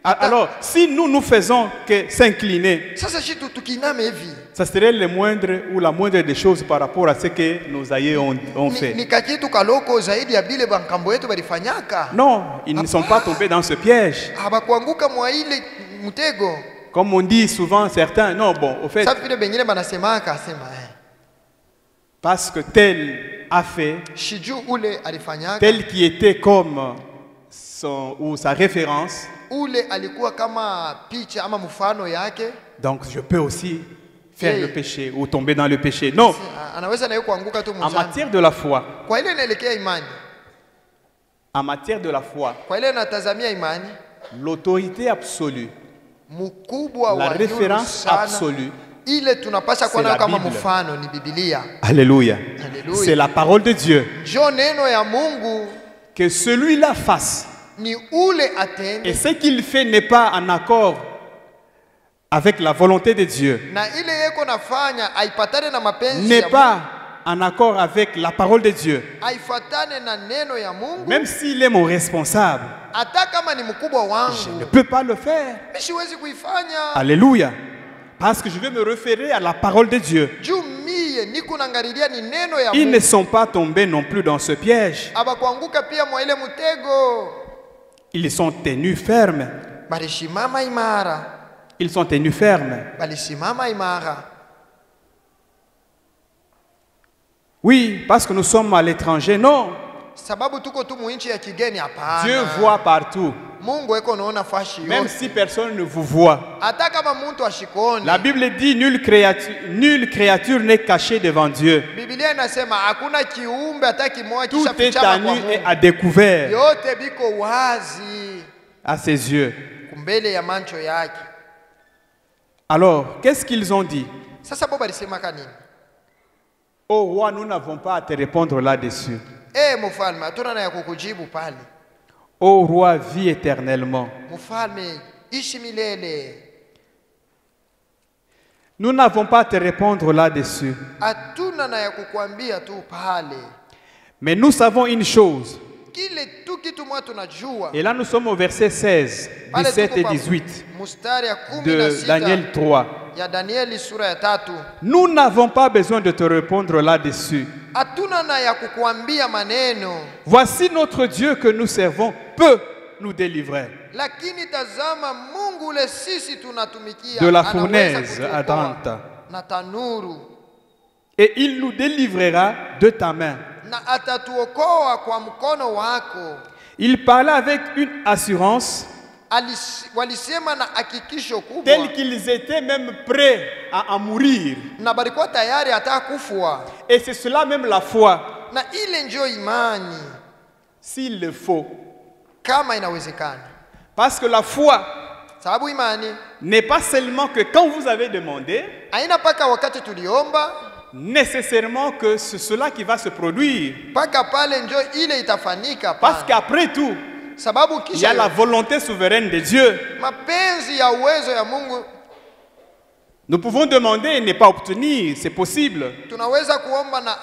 alors, si nous faisons que s'incliner, Sasa shi tukiname hivi ça serait le moindre ou la moindre des choses par rapport à ce que nos aïeux ont fait. ni kakitu kaloko zaidi ya bile bankambo yetu balifanyaka. Non, ils ne sont pas tombés dans ce piège. Habakuanguka mwa ile mtego. Comme on dit souvent certains, non, bon, au fait, Sasa vile bengine banasemaka asema parce que tel a fait, shiju ule alifanyaka, tel qui était comme sa référence, ule alikuwa kama picha ama mfano yake, donc je peux aussi faire le péché ou tomber dans le péché. Non, anaweza naye kuanguka tu en mzani. matière de la foi, Kwa ile inaelekea imani, en matière de la foi, kwa ile natazamia imani, l'autorité absolue, mkubwa la wa juu référence sana, absolue, ile tunapasha C'est kuwa nayo la kama Bible. mfano ni Biblia. Alléluia. Alléluia. C'est la parole de Dieu. Jo neno ya Mungu Que celui-là fasse. ni ule Et atende, ce qu'il fait n'est pas en accord avec la volonté de Dieu. na ile yeko nafanya haipatane na mapenzi N'est ya pas en accord avec la parole de Dieu. Mungu, haifatane na neno ya Mungu. Même s'il est mon responsable, Hata kama ni mkubwa je ne wangu, peux pas le faire. mimi siwezi kuifanya. Alléluia. Parce que je vais me référer à la parole de Dieu. Juu mie niko naangalilia ni neno ya Ils ne Mungu. sont pas tombés non plus dans ce piège. Abakuanguka pia mwa ile mtego, Ils sont tenus fermes. balisimama imara, Ils sont tenus fermes. balisimama imara. Oui, parce que nous sommes à l'étranger. Non. Sababu tuko tu muinchi ya kigeni? Hapana. Dieu voit partout. Mungu eko naona fashi Même yote. si personne ne vous voit. Hata kama mtu ashikoni. La Bible dit nulle créature n'est cachée devant Dieu. Biblia inasema hakuna kiumbe hata kimoja Tout kisha est fichama à kwa nu et Mungu. à découvert Yote biko wazi à ses yeux. kumbele ya mancho yake. Alors, qu'est-ce qu'ils ont dit? Sasa bo balisema kanini? Oh roi, nous n'avons pas à te répondre là-dessus. Mfalme, hatuna na ya kukujibu pale. Oh roi, vis éternellement. Mfalme, ishi milele. Nous n'avons pas à te répondre là-dessus. Hatuna na ya kukuambia tu pale. Mais nous savons une chose. Kile tu kitu mwa tunajua. Et là, nous sommes au verset 16, Pale 17 et tuko pa 18 mustari ya 16 de Daniel 3. ya Danieli sura ya 3. Nous n'avons pas besoin de te répondre là-dessus. Hatuna na ya kukuambia maneno. Voici notre Dieu que nous servons peut nous délivrer Lakini tazama Mungu ule sisi tunatumikia de la anaweza fournaise kutuokoa ardente. na tanuru, Et il nous délivrera de ta main. na atatuokoa kwa mkono wako. Il parlait avec une assurance Walisema na hakikisho kubwa, telle qu'ils étaient même prêts à mourir. na balikuwa tayari hata kufua, Et c'est cela même la foi, na ile njo imani s'il le faut. kama inawezekana. Parce que la foi Sababu imani n'est pas seulement que quand vous avez demandé, haina paka wakati tuliomba nécessairement que c'est cela qui va se produire. paka pale njo ile itafanyika Parce pale. qu'après tout, Sababu il y a kisha la volonté souveraine de Dieu. mapenzi ya uwezo ya Mungu. Nous pouvons demander et ne pas obtenir, c'est possible. Tunaweza kuomba na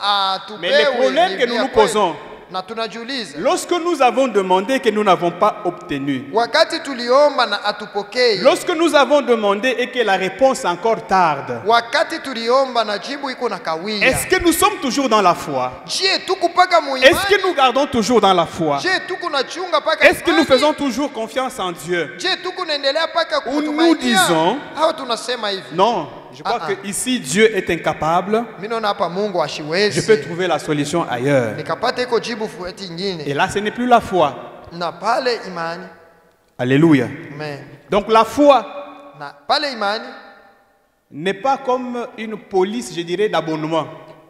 Mais le problème que nous nous posons, na tunajiuliza, lorsque nous avons demandé que nous n'avons pas obtenu, wakati tuliomba na atupokee, lorsque nous avons demandé et que la réponse encore tarde, wakati tuliomba na jibu iko na kawia, est-ce que nous sommes toujours dans la foi? je tuko paka muimani? Est-ce que nous gardons toujours dans la foi? Je tuko na chunga paka Est-ce que nous imani? faisons toujours confiance en Dieu? Je tuko naendelea paka Ou nous kutumainia? disons, Au tunasema hivi, non, je crois que ici Dieu est incapable, mimi naona hapa Mungu je ashiwezi, peux trouver la solution ailleurs. nikapata iko jibu fueti Et nyingine, là, ce n'est plus la foi. na pale imani. Alléluia. Amen. Donc la foi Na pale imani n'est pas comme une police, je dirais, d'abonnement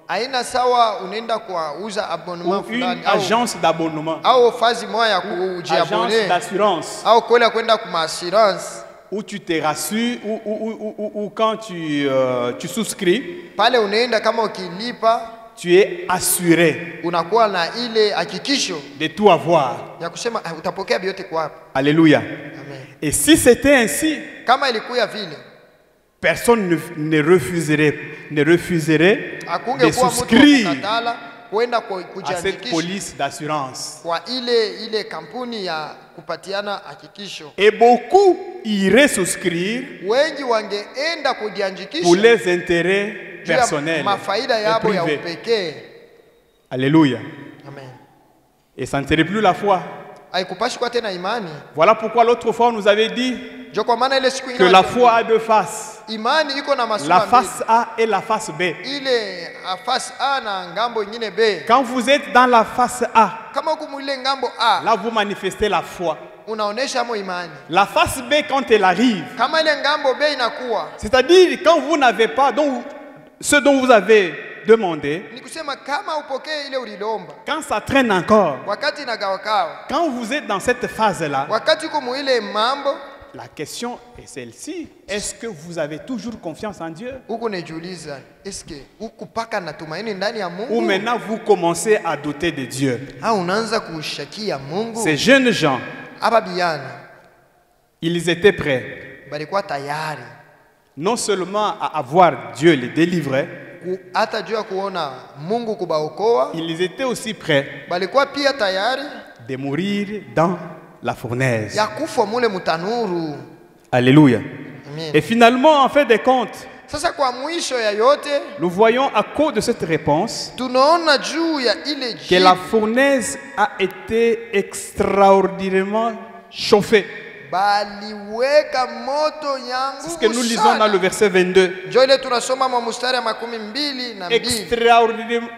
haina sawa unaenda kuuza ou abonnement une fulani agence d'abonnement, au fazi moja ya agence kujiabone d'assurance, au kwenda kwenda kuma assurance où tu te rassures ou quand tu souscris, pale, unaenda kama ukilipa tu es assuré unakuwa na ile hakikisho de tout avoir. ya kusema utapokea vyote kwa hapa. Alléluia. Amen. Et si c'était ainsi, Kama ilikuwa vile, personne ne refuserait de akungekuwa mtu wa souscrire kukatala kwenda à cette kujiandikisha police d'assurance. kwa ile kampuni ya kupatiana hakikisho. Et beaucoup iraient souscrire Wengi wangeenda pour kujiandikisha les intérêts juu ya personnels mafaida et yabo ya privés. upekee. Alléluia. Amen. Et ça ne serait plus la foi. Haikupashi kwa tena imani. Voilà pourquoi l'autre fois on nous avait dit Jo, kwa maana ile siku que la foi a deux faces. imani iko na La masura face A et la face B. ile face A na ngambo ingine B. Quand vous êtes dans la face A, Kama huku mwile ngambo A là vous manifestez la foi. unaonesha mo imani. La face B, quand elle arrive, Kama ile ngambo B inakuwa c'est-à-dire quand vous n'avez pas ce dont vous avez demandé, ni kusema kama upokee ile ulilomba, quand ça traîne encore, wakati inagawakawa, quand vous êtes dans cette phase-là, wakati uko mwile mambo, La question est celle-ci. Est-ce que vous avez toujours confiance en Dieu? Huku nejiuliza, eske huku paka natumaini ndani ya Ou Mungu? maintenant vous commencez à douter de Dieu? Au unaanza kushakia Mungu? Ces jeunes gens, Aba biyana ils étaient prêts balikuwa tayari non seulement à avoir Dieu les délivrer, hata juu ya kuona Mungu kubaokoa, ils étaient aussi prêts balikuwa pia tayari de mourir dans la fournaise. ya kufa mule mutanuru. Alléluia. Amen. Et finalement, en fin de compte, Sasa kwa mwisho ya yote nous voyons à cause de cette réponse tunaona juu ya ile que la jibu fournaise a été extraordinairement chauffée. baliweka moto C'est ce que nous yangu lisons dans le sana. verset 22. Njo ile tunasoma mwa mstari ya 22. Extraordinairement,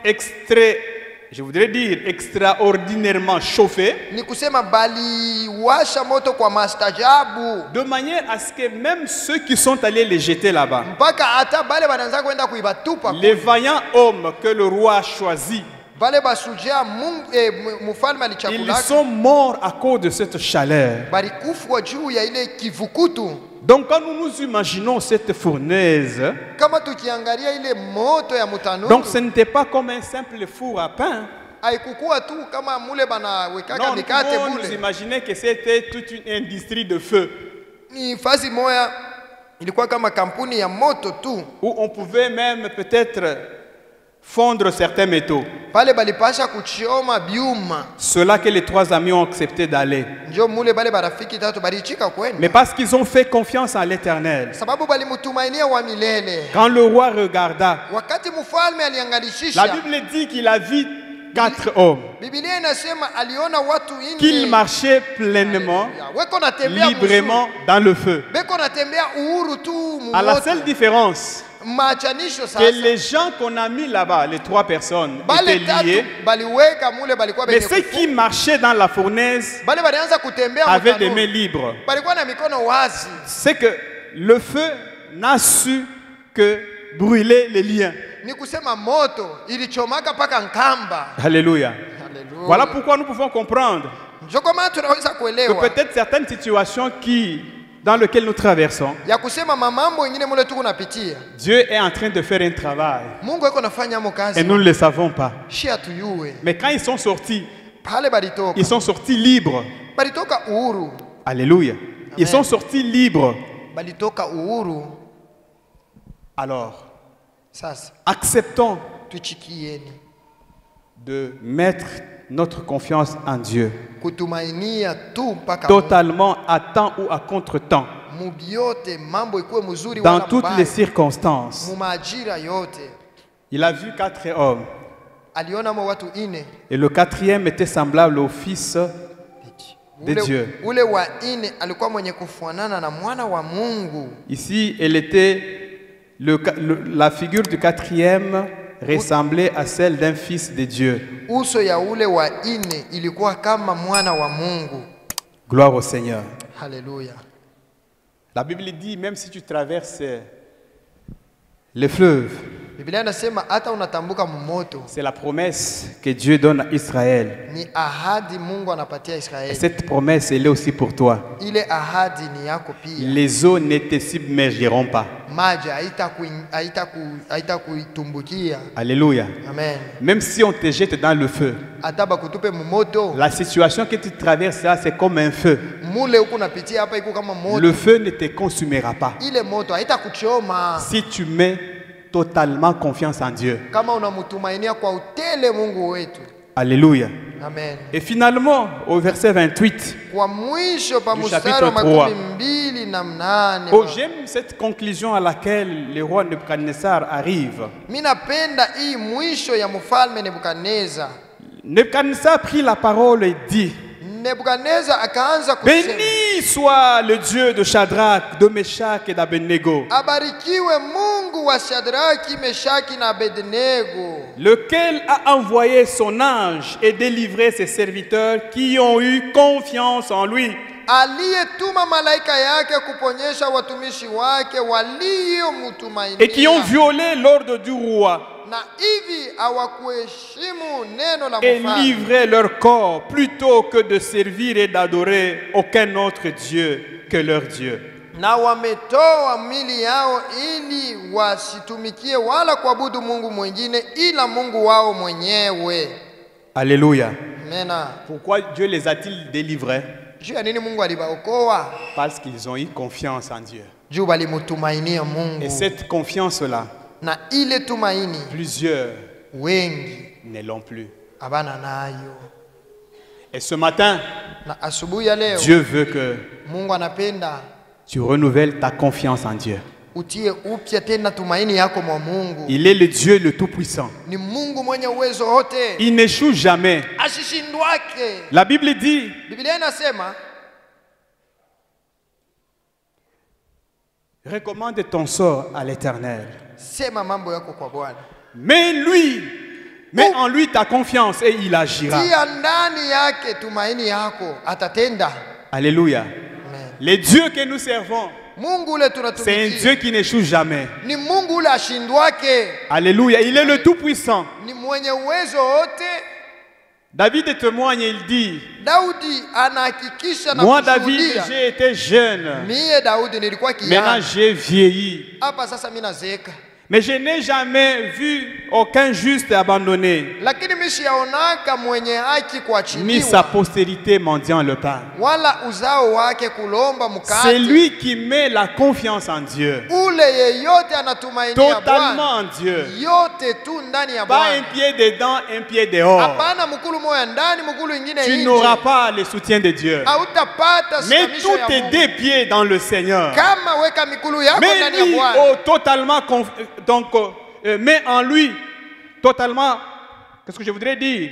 je voudrais dire extraordinairement chauffée, Ni kusema baliwasha moto kwa mastajabu de manière à ce que même ceux qui sont allés les jeter là-bas, mpaka hata bale banaanza kwenda kuibatupa les vaillants hommes que le roi a choisis, bale basujia Mungu mfalme ils alichakulaka sont morts à cause de cette chaleur. balikufwa juu ya ile kivukutu. Donc quand nous nous imaginons cette fournaise, Kama tukiangalia ile moto ya mutanuru, donc ce n'était pas comme un simple four à pain. haikukuwa tu kama mule banawekaka Non, nous mikate pouvons nous mule. imaginer que c'était toute une industrie de feu, Ni fazi moya ilikuwa kama kampuni ya moto tu. où on pouvait même peut-être fondre certains métaux. Pale balipasha kuchioma biuma. Cela que les trois amis ont accepté d'aller. Njo mule bale barafiki tatu balichika kwenda. Mais parce qu'ils ont fait confiance en l'Éternel. Sababu balimutumainia wa milele. Quand le roi regarda, Wakati mfalme la aliangalishisha, Bible dit qu'il a vu 4 hommes, Biblia inasema aliona watu qu'ils nne marchaient pleinement, weko natembea librement dans le feu. mzuri. Beko natembea uhuru tu À la mumoto. seule différence Maachanisho que sasa. les gens qu'on a mis là-bas, les 3 personnes, Bale étaient tatu liés, baliweka mule balikuwa mais benye ceux kufu. qui marchaient dans la fournaise Bale balianza kutembea avaient des mutanuru. mains libres. Balikuwa na mikono wazi. C'est que le feu n'a su que brûler les liens. Ni kusema moto ilichomaka paka nkamba. Alléluia. Haleluya. Voilà pourquoi nous pouvons comprendre Njo kwa maana tunaweza que kuelewa peut-être certaines situations dans lesquelles nous traversons, ya kusema mamambo ingine mule tuko napitia. Dieu est en train de faire un travail Mungu yuko nafanya mo et kazi. nous ne le savons pas. Shi atuyue. Mais quand ils sont sortis, Pale balitoka. ils sont sortis libres. Balitoka uhuru. Alléluia. Ils sont sortis libres. Balitoka uhuru. Alors, Sasa acceptons tuchikieni de mettre notre confiance en Dieu kutumainia tu mpaka totalement à temps ou à contre-temps, mubiote mambo ikuwe mzuri dans wala toutes les mbaya. circonstances. Mumajira yote Il a vu 4 hommes aliona mo watu ine. et le 4e était semblable au Fils de Dieu. Ule wa ine alikuwa mwenye kufanana na mwana wa Mungu. Ici, elle était la figure du 4e ressemblait à celle d'un fils de Dieu. Uso ya ule wa ine ilikuwa kama mwana wa Mungu. Gloire au Seigneur. Haleluya. La Bible dit, même si tu traverses les fleuves, Biblia inasema hata unatambuka mmoto, c'est la promesse que Dieu donne à Israël. ni ahadi Mungu anapatia Et Israeli. cette promesse, elle est aussi pour toi. Ile ahadi ni yako pia. Les eaux ne te submergeront pas. Maji haitakuitumbukia. Alléluia. Amen. Même si on te jette dans le feu, Hata bakutupe mmoto, la situation que tu traverses là, c'est comme un feu. mule huku napitia hapa iko kama moto. Le feu ne te consumera pas. Ile moto haitakuchoma Si tu mets totalement confiance en Dieu. kama unamtumainia kwa utele Mungu wetu. Alléluia. Amen. Et finalement, au verset 28, Kwa mwisho pa Du mstari chapitre wa 3. 28. oh, j'aime cette conclusion à laquelle le roi Nebuchadnezzar arrive. Mimi napenda hii mwisho ya mfalme Nebukadneza. Nebuchadnezzar prit la parole et dit, Nebukadneza akaanza kusema, béni soit le Dieu de Shadrach, de Meshach et d'Abednego, abarikiwe Mungu wa Shadraki, Meshaki na Abednego, lequel a envoyé son ange et délivré ses serviteurs qui ont eu confiance en lui aliyetuma malaika yake kuponyesha watumishi wake et qui ont waliomtumainia, violé l'ordre du roi na hivi hawakuheshimu neno la et mfalme, livré leur corps plutôt que de servir et d'adorer aucun autre Dieu que leur Dieu. na wametoa mili yao ili wasitumikie wala kuabudu Mungu mwingine ila Mungu wao mwenyewe. Alléluia. Amena. Pourquoi Dieu les a-t-il délivrés? Juu ya nini Mungu alibaokoa? Parce qu'ils ont eu confiance en Dieu. Juu balimutumainia Mungu. Et cette confiance-là, Na ile tumaini plusieurs wengi ne l'ont plus. abana nayo. Et ce matin, Na asubuhi ya leo Dieu veut que Mungu anapenda tu renouvelles ta confiance en Dieu. utie upya tena tumaini yako mwa Mungu. Il est le Dieu le Tout-Puissant. Ni Mungu mwenye uwezo wote, Il n'échoue jamais. asishindwake. La Bible dit, Biblia inasema recommande ton sort à l'Éternel. sema mambo yako kwa Bwana, Mets en lui ta confiance et il agira. tia ndani yake tumaini yako, atatenda. Alléluia. Amen. Le Dieu que nous servons, Mungu ule c'est un tunatumikia Dieu qui n'échoue jamais. ni Mungu ule ashindwake, Alléluia. Il est le Tout-Puissant. ni mwenye uwezo wote. David témoigne, il dit, Daudi anahakikisha na moi David, kushuhudia, j'ai été jeune. mie Daudi nilikuwa Maintenant kijana, j'ai vieilli. hapa sasa mimi nazeeka, Mais je n'ai jamais vu aucun juste abandonné, lakini mimi siyaonaka mwenye haki ni sa kuachiliwa postérité mendiant le pain. wala uzao wake kulomba C'est mkate. lui qui met la confiance en Dieu. Ule yeyote anatumainia Totalement Bwana, en Dieu. yote tu ndani ya Pas un Bwana. pied dedans, un pied dehors. Hapana mkulu moya ndani, mkulu ingine Tu nje. n'auras pas le soutien de Dieu. Hautapata Mets simamisho tous ya tes Mungu. deux pieds dans le Seigneur. Kama weka mikulu yako Mets ndani ya lui Bwana, totalement mets en lui totalement. Qu'est-ce que je voudrais dire?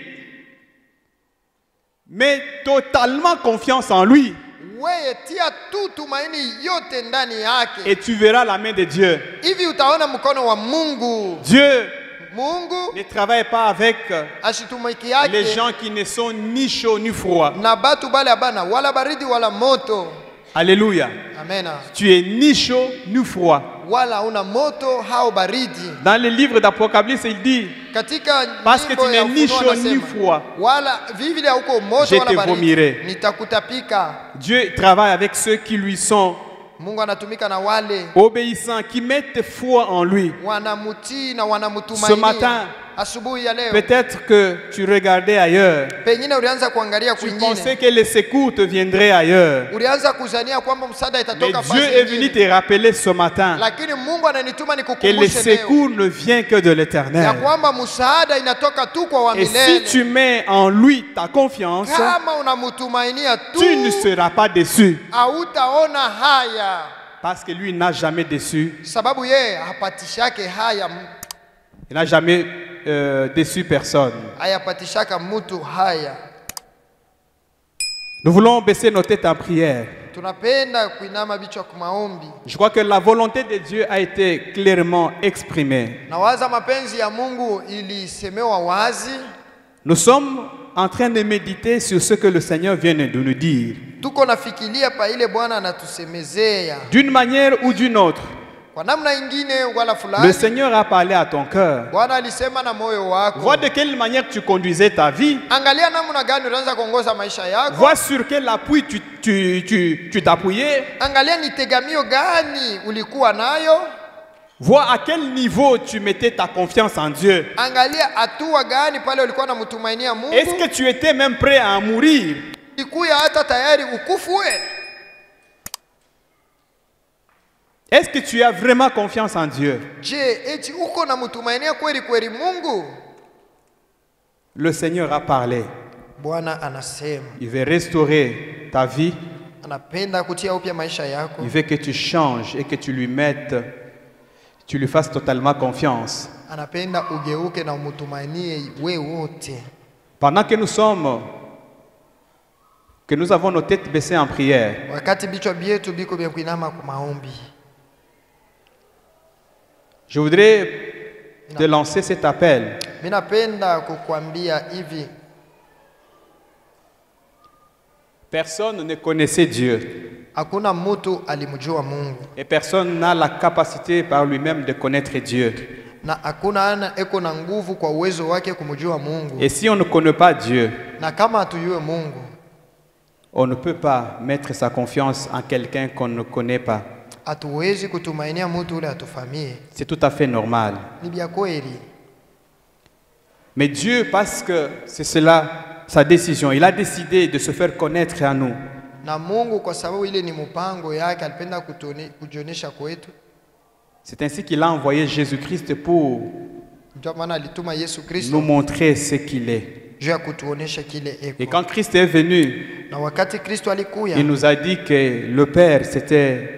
Mets totalement confiance en lui wewe tia tu tumaini yote ndani yake, et tu verras la main de Dieu. hivi utaona mkono wa Mungu. Dieu Mungu ne travaille pas avec ashitumiki les yake gens qui ne sont ni chauds ni froids. na batu bale abana wala baridi wala moto. Alléluia. Amena. Tu es ni chaud ni froid. Wala una moto hao baridi. Dans le livre d'Apocalypse, il dit, Katika parce que nyimbo tu ya n'es ni Ufunuo chaud ni anasema, froid, wala vivile hauko moto je wala te baridi, vomirai. nitakutapika. Dieu travaille avec ceux qui lui sont Mungu anatumika na wale obéissants, qui mettent foi en lui. wanamutii na Ce wanamutumainia. matin, Asubuhi ya leo peut-être que tu regardais ailleurs. pengine ulianza kuangalia Tu kwingine, pensais que les secours te viendraient ailleurs. ulianza kuzania kwamba msaada Mais itatoka Dieu fasi est venu nyingine. te rappeler ce matin Lakini Mungu ananituma que les nikukumbushe leo secours ne viennent que de ya l'Éternel. kwamba msaada inatoka tu kwa wa Et si milele. tu mets en lui ta confiance, Kama unamutumainia tu, tu ne seras pas déçu. hautaona haya, Parce que lui n'a jamais déçu. sababu yeye hapatishake haya, Il n'a jamais déçu personne. hayapatishaka mtu haya. Nous voulons baisser nos têtes en prière. Tunapenda kuinama vichwa kwa maombi. Je crois que la volonté de Dieu a été clairement exprimée. Nawaza mapenzi ya Mungu ilisemewa wazi. Nous sommes en train de méditer sur ce que le Seigneur vient de nous dire. Tuko nafikiria pa ile Bwana anatusemezea D'une manière ou d'une autre, kwa namna ingine wala le fulani. Seigneur a parlé à ton cœur. Bwana alisema na moyo wako. Vois de quelle manière tu conduisais ta vie. Angalia namna gani unaanza kuongoza maisha yako. Vois sur quel appui tu t'appuyais. Angalia ni tegamio gani ulikuwa nayo. Vois à quel niveau tu mettais ta confiance en Dieu. Angalia hatua gani pale ulikuwa unamtumainia Mungu. Est-ce que tu étais même prêt à mourir? Ikuya hata tayari ukufue. Est-ce que tu as vraiment confiance en Dieu? Je, eti uko namtumainia kweli kweli Mungu? Le Seigneur a parlé. Bwana anasema Il veut restaurer ta vie. anapenda kutia upya maisha yako. Il veut que tu changes et que tu lui mettes, tu lui fasses totalement confiance. Anapenda ugeuke na umutumainie we wote. Pendant que nous avons nos têtes baissées en prière, Wakati bichwa byetu biko bya kuinama kwa maombi. je voudrais te lancer cet appel. Mimi napenda kukuambia hivi. Personne ne connaissait Dieu. Hakuna mtu alimjua Mungu. Et personne n'a la capacité par lui-même de connaître Dieu. Na hakuna ana eko na nguvu kwa uwezo wake kumjua Mungu. Et si on ne connaît pas Dieu, Na kama hatujue Mungu, on ne peut pas mettre sa confiance en quelqu'un qu'on ne connaît pas. hatuwezi kutumainia mtu ule atufamie. C'est tout à fait normal. Ni bya kweli. Mais Dieu, parce que c'est cela sa décision, il a décidé de se faire connaître à nous. Na Mungu kwa sababu ile ni mpango yake, alipenda kujionesha kwetu. C'est ainsi qu'il a envoyé Jésus-Christ pour Ndio maana alituma Yesu nous Kristo montrer ce qu'il est. juu ya kutuonesha kile Et eko. quand Christ est venu, Na wakati Kristo alikuya, il nous a dit que le Père, c'était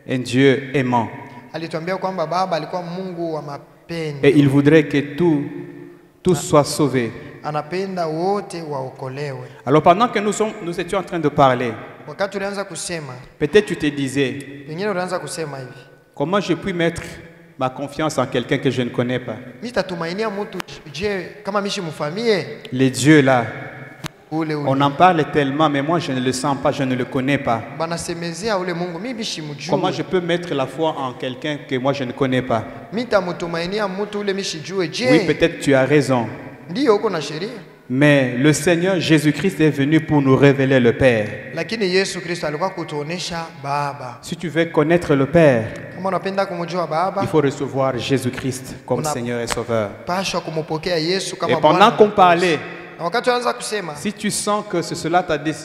un Dieu aimant. alituambia kwamba Baba alikuwa Mungu wa mapendo. Et il voudrait que tous soient sauvés. Anapenda wote waokolewe. Alors pendant que nous étions en train de parler, Wakati ulianza kusema, peut-être tu te disais, pengine ulianza kusema hivi, comment je puis mettre ma confiance en quelqu'un que je ne connais pas? mimi tatumainia mtu je kama mishi mfamie Les dieux là, ule on en parle tellement, mais moi je ne le sens pas, je ne le connais pas. banasemezea ule Mungu, mimi bishi Comment mjue. je peux mettre la foi en quelqu'un que moi je ne connais pas? Mimi tamutumainia mtu ule mishi jue Oui, je. peut-être tu as raison. Ndio uko na sheria, Mais le Seigneur Jésus-Christ est venu pour nous révéler le Père. lakini Yesu Kristo alikuwa kutuonesha Baba. Si tu veux connaître le Père, Kama unapenda kumjua Baba, il faut recevoir Jésus-Christ comme Seigneur et Sauveur. pasha kumupokea Yesu Et kama pendant Bwana. qu'on parlait, Na wakati unaanza kusema, si tu sens que c'est cela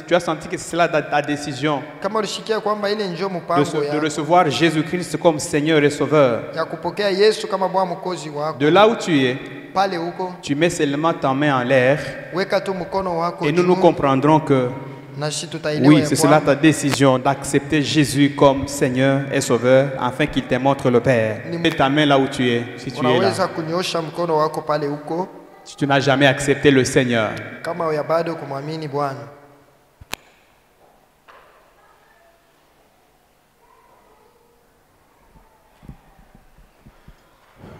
tu as senti que c'est cela ta décision kama ulishikia kwamba ile njoo de mpango ya recevoir Jésus-Christ comme Seigneur et Sauveur, ya kupokea Yesu kama Bwana mwokozi wako, de là où tu es, pale huko tu mets seulement ta main en l'air weka tu mkono wako et nous juu, nous comprendrons que na sisi tutaelewa oui, ya c'est cela kwamba ta décision d'accepter Jésus comme Seigneur et Sauveur afin qu'il te montre le Père. Mets ta main là où tu es, si tu es là. unaweza kunyosha mkono wako pale huko Si tu n'as jamais accepté le Seigneur, kama ya bado kumwamini Bwana.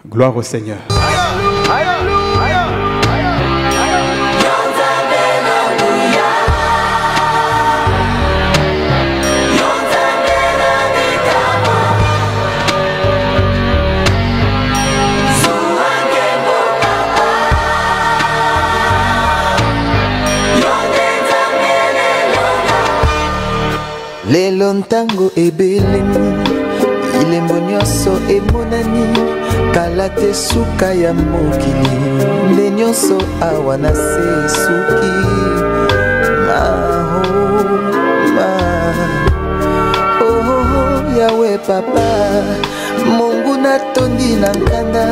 gloire au Seigneur. Lelo ntango ebelemi ilembo nyonso emonani kala te suka ya mokili nde nyonso awa na se suki oh yawe papa Mungu natondi na nkanda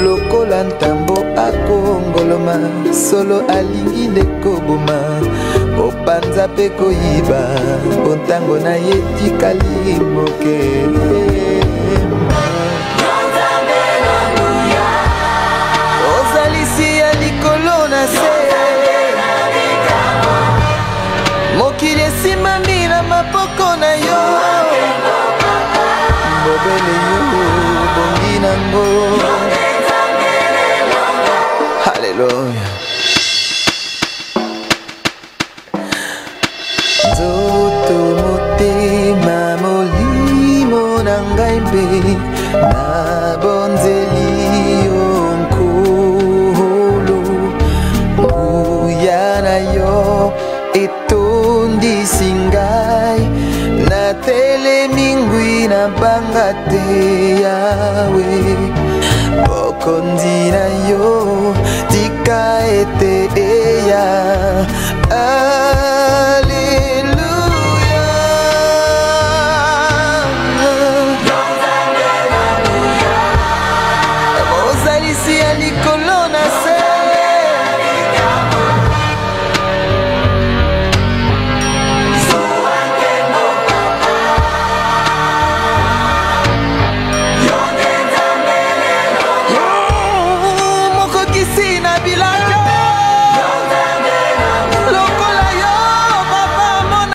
lokola ntambo akongoloma solo alingi nde koboma opanza pe koyiba ontango na ye tikali moke ozalisi ya likolo na se mokili esimami na maboko na yo mobele yo bongi nango haleluya nzoto motema molimo na ngai mpe na bonzeli yo nkolo nguya na yo etondisi ngai natelemi ngwi na banga te yawe bokonzi na yo tika ete eya ozalisi ya likolo na se mokokisi na bilanga